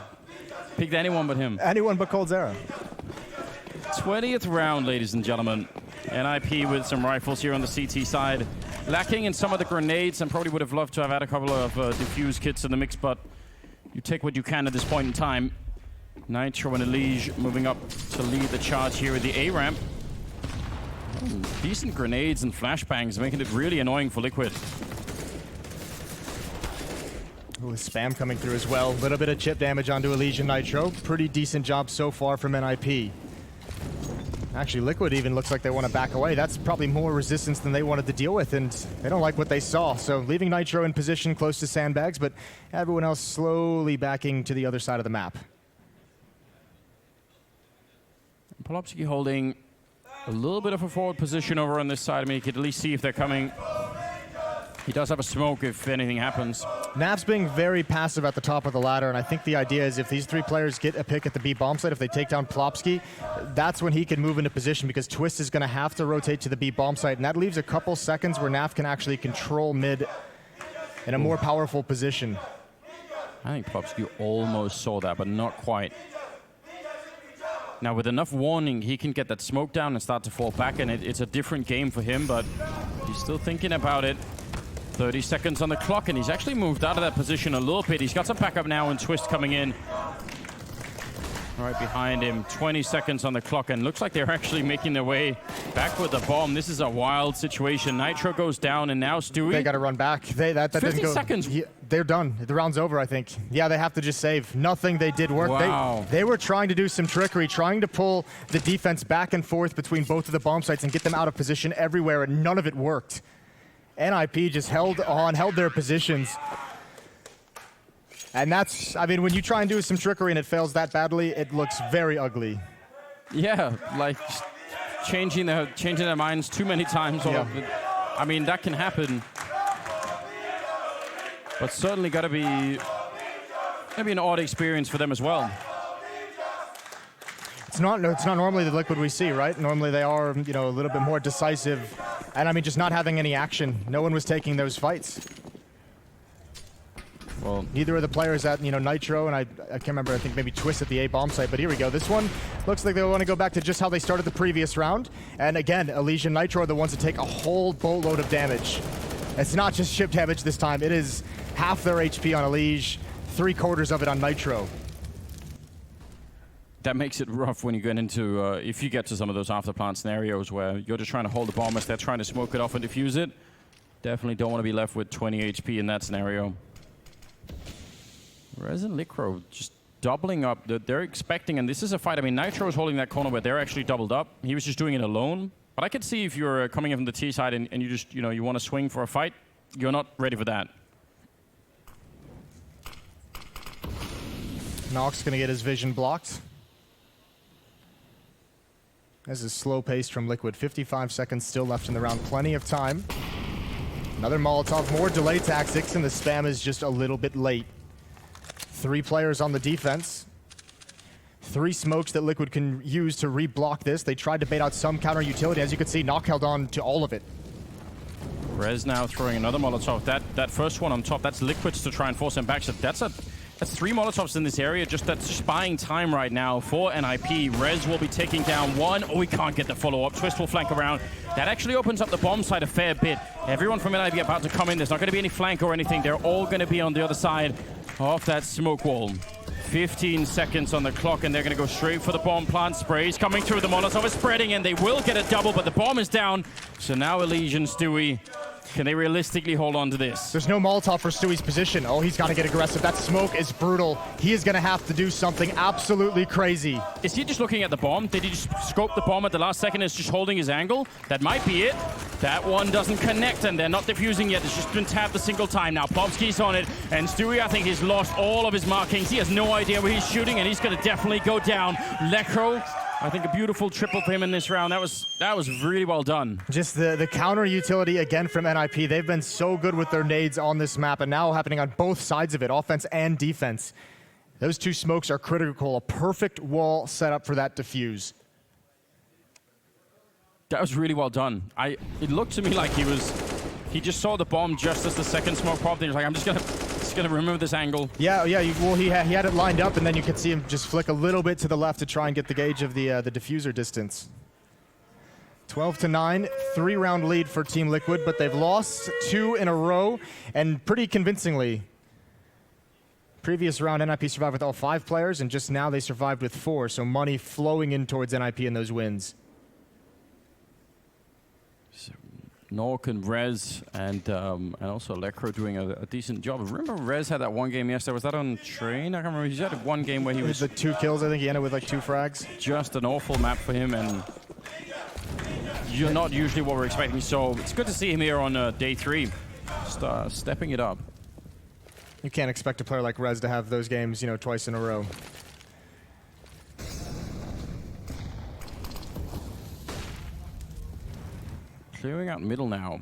Picked anyone but him. Anyone but coldzera. 20th round, ladies and gentlemen. NiP with some rifles here on the CT side. Lacking in some of the grenades, and probably would have loved to have had a couple of defuse kits in the mix, but you take what you can at this point in time. Nitro and Elige moving up to lead the charge here at the A ramp. Decent grenades and flashbangs, making it really annoying for Liquid. Ooh, spam coming through as well. A little bit of chip damage onto Elige and Nitro. Pretty decent job so far from NiP. Actually, Liquid even looks like they want to back away. That's probably more resistance than they wanted to deal with, and they don't like what they saw. So leaving Nitro in position close to sandbags, but everyone else slowly backing to the other side of the map. Polopsky holding a little bit of a forward position over on this side. I mean, you could at least see if they're coming. He does have a smoke if anything happens. Nav's being very passive at the top of the ladder, and I think the idea is if these three players get a pick at the B bomb site, if they take down Polopsky, that's when he can move into position, because Twist is going to have to rotate to the B bomb site, and that leaves a couple seconds where Nav can actually control mid in a more powerful position. I think Polopsky almost saw that, but not quite. Now, with enough warning, he can get that smoke down and start to fall back, and it's a different game for him, but he's still thinking about it. 30 seconds on the clock, and he's actually moved out of that position a little bit. He's got some backup now, and Twist coming in right behind him. 20 seconds on the clock, and looks like they're actually making their way back with the bomb. This is a wild situation. Nitro goes down, and now Stewie. They got to run back. That 50 didn't go. seconds. They're done. The round's over, I think. Yeah, they have to just save. Nothing they did work. Wow. They were trying to do some trickery, trying to pull the defense back and forth between both of the bomb sites and get them out of position everywhere, and none of it worked. NiP just held their positions. And that's, I mean, when you try and do some trickery and it fails that badly, it looks very ugly. Yeah, like changing their minds too many times. Yeah. I mean, that can happen. But certainly got to be maybe an odd experience for them as well. It's not normally the Liquid we see, right? Normally they are, you know, a little bit more decisive. And I mean, just not having any action. No one was taking those fights. Well, neither of the players at, you know, Nitro, and I can't remember, I think maybe Twist at the A bomb site, but here we go. This one looks like they want to go back to just how they started the previous round. And again, Elige and Nitro are the ones that take a whole boatload of damage. It's not just chip damage this time. It is half their HP on Elige, 3/4 of it on Nitro. that makes it rough when you get into, if you get to some of those after-plant scenarios where you're just trying to hold the bomb as they're trying to smoke it off and defuse it. Definitely don't want to be left with 20 HP in that scenario. Rez and Licro just doubling up. They're expecting, and this is a fight. I mean, Nitro is holding that corner where they're actually doubled up. He was just doing it alone. But I could see if you're coming in from the T side and you just, you want to swing for a fight, you're not ready for that. Nox gonna get his vision blocked. This is slow paced from Liquid. 55 seconds still left in the round. Plenty of time. Another Molotov, more delay tactics, and the spam is just a little bit late. 3 players on the defense. 3 smokes that Liquid can use to re-block this. They tried to bait out some counter utility. As you can see, Nock held on to all of it. Rez now throwing another Molotov. That first one on top, that's Liquid's to try and force him back. So that's 3 Molotovs in this area. That's just buying time right now for NiP. Rez will be taking down one. Oh, he can't get the follow-up. Twist will flank around. That actually opens up the bomb side a fair bit. Everyone from NiP about to come in. There's not going to be any flank or anything. They're all going to be on the other side of that smoke wall. 15 seconds on the clock, and they're going to go straight for the bomb plant. Sprays coming through. The Molotov is spreading, and they will get a double, but the bomb is down. So now Elige and Stewie Can they realistically hold on to this? There's no Molotov for Stewie's position. Oh, he's got to get aggressive. That smoke is brutal. He is going to have to do something absolutely crazy. Is he just looking at the bomb? Did he just scope the bomb at the last second and is just holding his angle? That might be it. That one doesn't connect, and they're not defusing yet. It's just been tapped a single time now. Plopsky's on it, and Stewie, I think he's lost all of his markings. He has no idea where he's shooting, and he's going to definitely go down. Lekro, I think a beautiful triple for him in this round. That was really well done. Just the counter utility again from NiP. They've been so good with their nades on this map, and now happening on both sides of it, offense and defense. Those two smokes are critical. A perfect wall set up for that defuse. That was really well done. It looked to me like he just saw the bomb just as the second smoke popped, and he was like, I'm just gonna remove this angle. Yeah. Well, he had it lined up, and then you could see him just flick a little bit to the left to try and get the gauge of the diffuser distance. 12-9, 3-round lead for Team Liquid, but they've lost 2 in a row, and pretty convincingly. Previous round, NiP survived with all 5 players, and just now they survived with 4, so money flowing in towards NiP in those wins. Nork and Rez and also Lekro doing a decent job. Remember Rez had that one game yesterday? Was that on Train? I can't remember. He had one game where he was... Like 2 kills, I think he ended with like 2 frags. Just an awful map for him, and you're not usually what we're expecting. So it's good to see him here on day 3, just stepping it up. You can't expect a player like Rez to have those games, twice in a row. Clearing out middle now.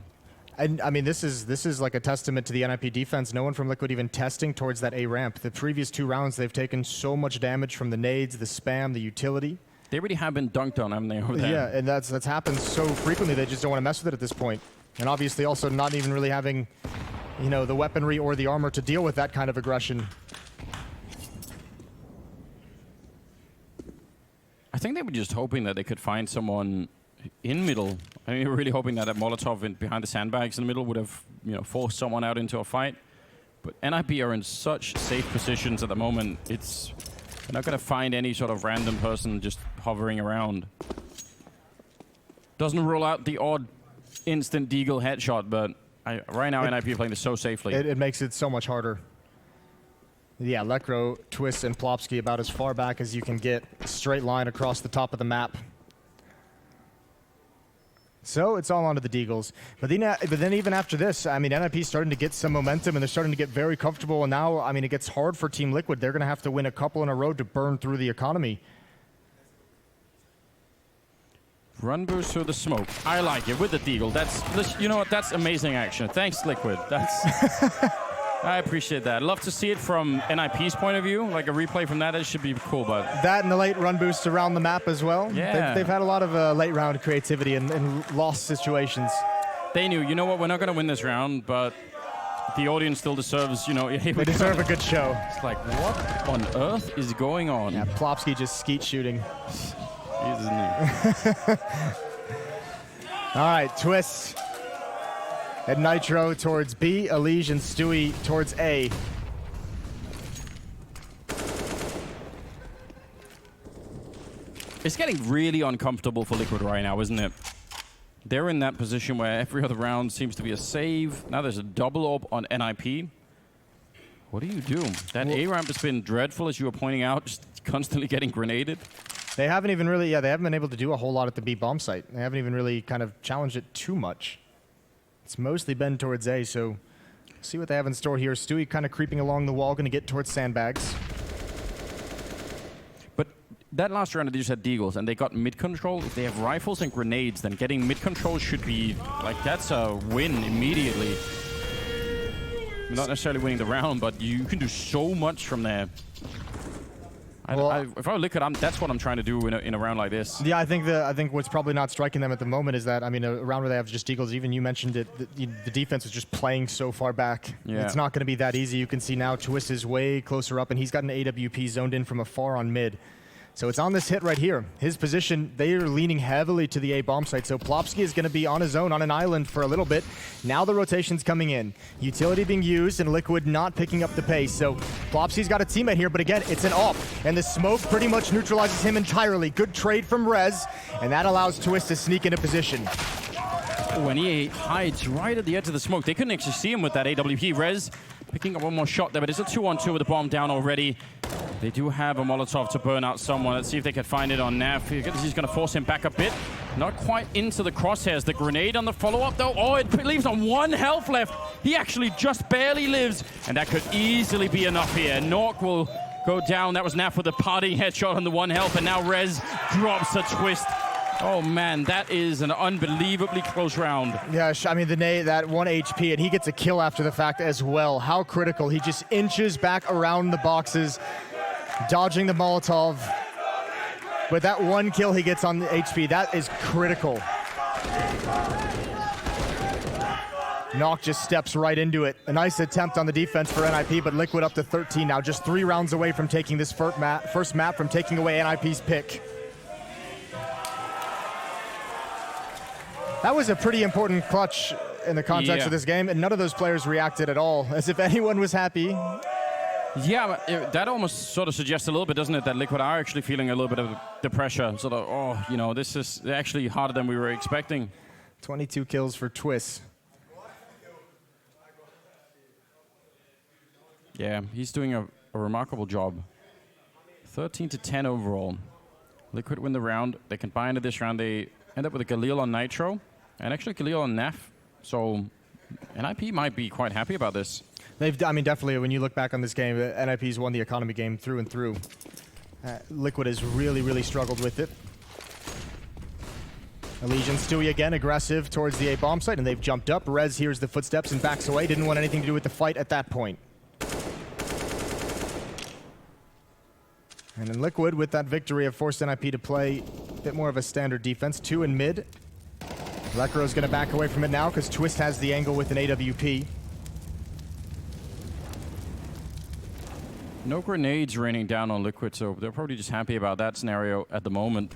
And I mean, this is like a testament to the NiP defense. No one from Liquid even testing towards that A ramp. The previous 2 rounds, they've taken so much damage from the nades, the spam, the utility. They really have been dunked on, haven't they, over there? Yeah, and that's happened so frequently, they just don't want to mess with it at this point. And obviously also not even really having, the weaponry or the armor to deal with that kind of aggression. I think they were just hoping that they could find someone in middle. I mean, we were really hoping that Molotov behind the sandbags in the middle would have, forced someone out into a fight. But NiP are in such safe positions at the moment. They're not going to find any sort of random person just hovering around. Doesn't rule out the odd instant deagle headshot, but right now NiP are playing this so safely. It makes it so much harder. Yeah, Lekro, Twist, and Plopsky about as far back as you can get. Straight line across the top of the map. So it's all onto the Deagles. But then even after this, I mean, NiP's starting to get some momentum, and they're starting to get very comfortable. And now, I mean, it gets hard for Team Liquid. They're going to have to win a couple in a row to burn through the economy. Run boost through the smoke. I like it with the Deagle. You know what? That's amazing action. Thanks, Liquid. I appreciate that. I'd love to see it from NiP's point of view, like a replay from that. It should be cool, but... That and the late run boosts around the map as well. Yeah. They've had a lot of late round creativity in lost situations. They knew, you know what, we're not going to win this round, but the audience still deserves, They deserve a good show. It's like, what on earth is going on? Yeah, Plopsky just skeet shooting. He's isn't he? All right, Twist and Nitro towards B, Elige and Stewie towards A. It's getting really uncomfortable for Liquid right now, isn't it? They're in that position where every other round seems to be a save. Now there's a double orb on NiP. What do you do? That A ramp has been dreadful, as you were pointing out, just constantly getting grenaded. They haven't even really, they haven't been able to do a whole lot at the B bomb site. They haven't even really kind of challenged it too much. It's mostly been towards A, so see what they have in store here. Stewie kind of creeping along the wall, going to get towards sandbags. But that last round, they just had Deagles, and they got mid-control. If they have rifles and grenades, then getting mid-control should be, like, that's a win immediately. Not necessarily winning the round, but you can do so much from there. If I look at that's what I'm trying to do in a round like this. Yeah, I think what's probably not striking them at the moment is that, I mean, a round where they have just Deagles, even you mentioned it, the defense is just playing so far back. Yeah. It's not going to be that easy. You can see now Twist is way closer up, and he's got an AWP zoned in from afar on mid. So it's on this hit right here. His position, they are leaning heavily to the A bomb site. So Plopsky is going to be on his own on an island for a little bit. Now the rotation's coming in. Utility being used and Liquid not picking up the pace. So Plopsky's got a teammate here, but again, it's an AWP. And the smoke pretty much neutralizes him entirely. Good trade from Rez, and that allows Twist to sneak into position. When he hides right at the edge of the smoke, they couldn't actually see him with that AWP. Rez picking up one more shot there, but it's a 2-on-2 with the bomb down already. They do have a Molotov to burn out someone. Let's see if they can find it on NiP. He's going to force him back a bit. Not quite into the crosshairs. The grenade on the follow-up, though. Oh, it leaves on 1 health left. He actually just barely lives, and that could easily be enough here. Nork will go down. That was NiP with a parting headshot on the 1 health, and now Rez drops a twist. Oh man, that is an unbelievably close round. Yeah, I mean, the nade, that 1 HP, and he gets a kill after the fact as well. How critical. He just inches back around the boxes, dodging the Molotov. But that 1 kill he gets on the HP, that is critical. Nock just steps right into it. A nice attempt on the defense for NiP, but Liquid up to 13 now. Just 3 rounds away from taking this first map from taking away NiP's pick. That was a pretty important clutch in the context of this game, and none of those players reacted at all, as if anyone was happy. Yeah, but that almost sort of suggests a little bit, doesn't it, that Liquid are actually feeling a little bit of the pressure. Sort of, oh, you know, this is actually harder than we were expecting. 22 kills for Twist. Yeah, he's doing a remarkable job. 13-10 overall. Liquid win the round. They can buy into this round. They end up with a Galil on Nitro, and actually Galil on NiP. So NiP might be quite happy about this. I mean, definitely, when you look back on this game, NiP's won the economy game through and through. Liquid has really, really struggled with it. Elysian Stewie again, aggressive towards the A bomb site, and they've jumped up. Rez hears the footsteps and backs away. Didn't want anything to do with the fight at that point. And then Liquid, with that victory, have forced NiP to play a bit more of a standard defense. 2 in mid. Lekro's going to back away from it now because Twist has the angle with an AWP. No grenades raining down on Liquid, so they're probably just happy about that scenario at the moment.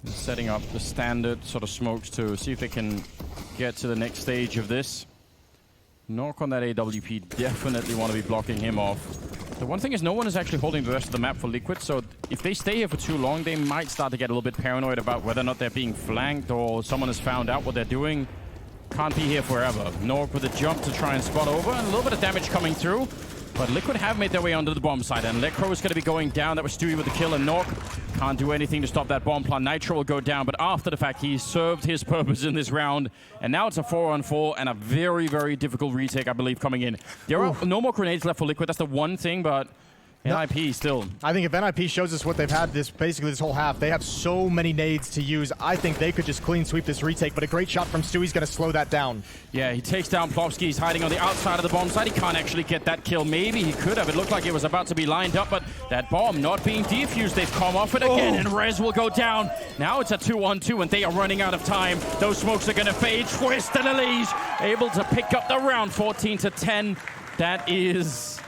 Setting up the standard sort of smokes to see if they can get to the next stage of this. Nork on that AWP, definitely want to be blocking him off. The one thing is no one is actually holding the rest of the map for Liquid, so if they stay here for too long, they might start to get a little bit paranoid about whether or not they're being flanked or someone has found out what they're doing. Can't be here forever. Nork with a jump to try and spot over, and a little bit of damage coming through. But Liquid have made their way onto the bomb side, and Lekro is going to be going down. That was Stewie with the kill, and Nork can't do anything to stop that bomb plan. Nitro will go down, but after the fact, he served his purpose in this round. And now it's a 4-on-4 and a very, very difficult retake, I believe, coming in. There are no more grenades left for Liquid. That's the one thing, but NiP still. I think if NiP shows us what they've had basically this whole half, they have so many nades to use. I think they could just clean sweep this retake, but a great shot from Stewie's going to slow that down. Yeah, he takes down Plopsky. He's hiding on the outside of the bomb side. He can't actually get that kill. Maybe he could have. It looked like it was about to be lined up, but that bomb not being defused. They've come off it again, and Rez will go down. Now it's a 2-on-2, and they are running out of time. Those smokes are going to fade. Twist and Elise able to pick up the round, 14-10. That is,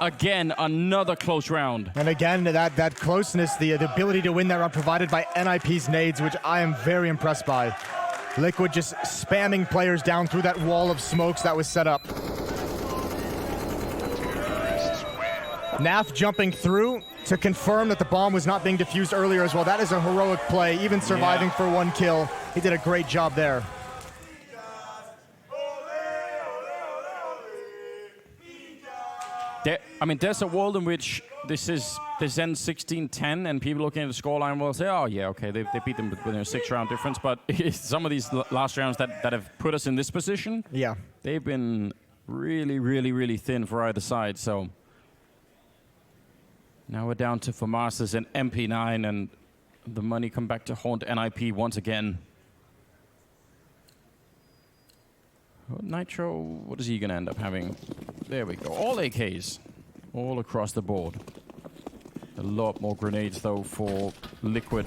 again, another close round. And again, that closeness, the ability to win that round provided by NiP's nades, which I am very impressed by. Liquid just spamming players down through that wall of smokes that was set up. NAF jumping through to confirm that the bomb was not being defused earlier as well. That is a heroic play, even surviving for 1 kill. He did a great job there. I mean, there's a world in which this ends 16-10, and people looking at the scoreline will say, "Oh, yeah, okay, they beat them within a 6-round difference." But some of these last rounds that have put us in this position, they've been really, really, really thin for either side. So now we're down to FAMASA's and MP9, and the money come back to haunt NiP once again. Nitro, what is he going to end up having? There we go. All AKs. All across the board. A lot more grenades, though, for Liquid.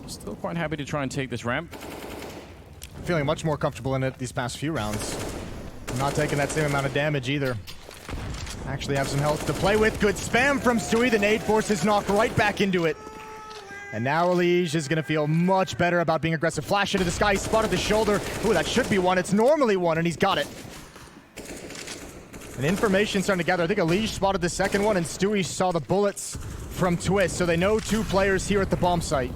Still quite happy to try and take this ramp. Feeling much more comfortable in it these past few rounds. Not taking that same amount of damage either. Actually have some health to play with. Good spam from Stewie. The nade forces Nock right back into it. And now Elige is going to feel much better about being aggressive. Flash into the sky, he spotted the shoulder. Ooh, that should be one. It's normally one, and he's got it. And information starting to gather. I think Elige spotted the second one, and Stewie saw the bullets from Twist, so they know 2 players here at the bomb site.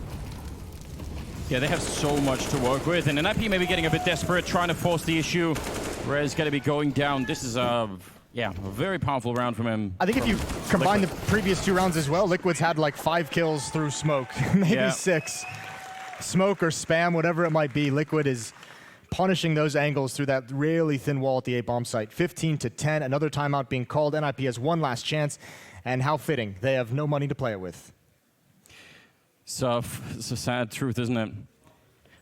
Yeah, they have so much to work with, and NiP maybe getting a bit desperate, trying to force the issue. Rez going to be going down. This is a very powerful round from him. I think if you combine the previous 2 rounds as well, Liquid's had like 5 kills through smoke, maybe 6. Smoke or spam, whatever it might be, Liquid is punishing those angles through that really thin wall at the A bomb site. 15-10, another timeout being called. NiP has one last chance, and how fitting. They have no money to play it with. So it's a sad truth, isn't it?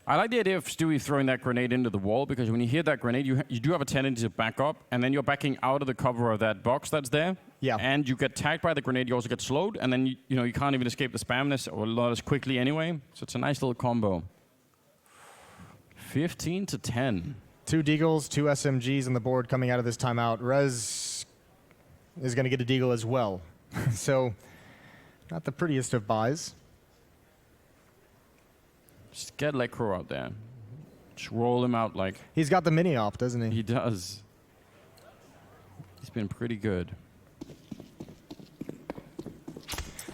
I like the idea of Stewie throwing that grenade into the wall, because when you hit that grenade, you do have a tendency to back up, and then you're backing out of the cover of that box that's there. Yeah. And you get tagged by the grenade, you also get slowed, and then you can't even escape the spamness or not as quickly anyway. So it's a nice little combo. 15-10. 2 deagles, 2 SMGs on the board coming out of this timeout. Rez is going to get a deagle as well. So not the prettiest of buys. Just get Lekro out there. Just roll him out like... He's got the mini-op, doesn't he? He does. He's been pretty good.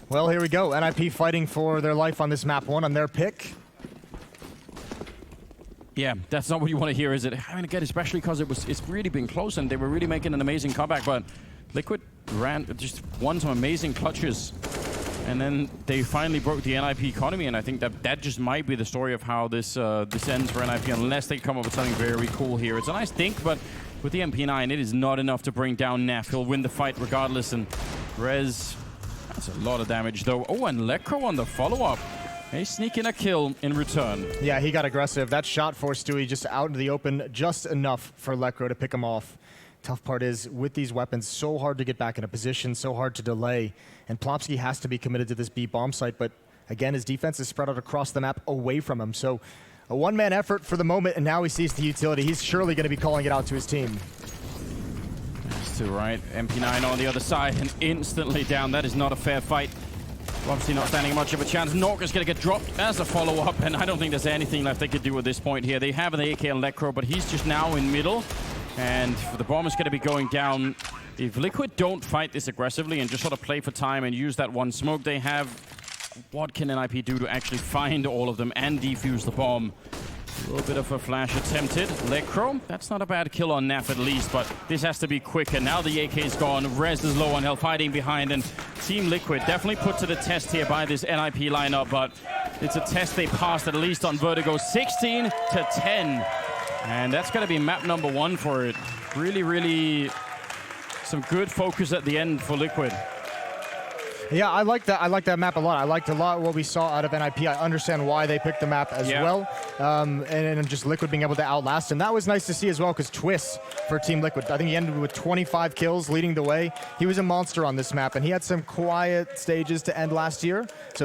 Well, here we go. NiP fighting for their life on this map 1 on their pick. Yeah, that's not what you want to hear, is it? I mean, again, especially because it's really been close and they were really making an amazing comeback, but Liquid just won some amazing clutches. And then they finally broke the NiP economy, and I think that just might be the story of how this ends for NiP, unless they come up with something very cool here. It's a nice think, but with the MP9, it is not enough to bring down Neff. He'll win the fight regardless, and Rez, that's a lot of damage, though. Oh, and Lekro on the follow-up. He's sneaking a kill in return. Yeah, he got aggressive. That shot forced Stewie just out into the open, just enough for Lekro to pick him off. Tough part is, with these weapons, so hard to get back in a position, so hard to delay. And Plopsky has to be committed to this B bomb site, but again, his defense is spread out across the map away from him. So a one-man effort for the moment, and now he sees the utility. He's surely going to be calling it out to his team. That's too right. MP9 on the other side and instantly down. That is not a fair fight. Obviously not standing much of a chance. Nork is going to get dropped as a follow-up, and I don't think there's anything left they could do at this point here. They have an AK on Lekro, but he's just now in middle. And the bomb is going to be going down. If Liquid don't fight this aggressively and just sort of play for time and use that one smoke they have, what can NiP do to actually find all of them and defuse the bomb? A little bit of a flash attempted. Lekro, that's not a bad kill on Neff at least, but this has to be quicker. Now the AK is gone. Rez is low on health, hiding behind, and Team Liquid definitely put to the test here by this NiP lineup, but it's a test they passed at least on Vertigo. 16-10. And that's going to be map number 1 for it. Really, really some good focus at the end for Liquid. Yeah, I like that. I like that map a lot. I liked a lot what we saw out of NiP. I understand why they picked the map as well. And just Liquid being able to outlast. And that was nice to see as well, because Twist for Team Liquid, I think he ended with 25 kills leading the way. He was a monster on this map, and he had some quiet stages to end last year. So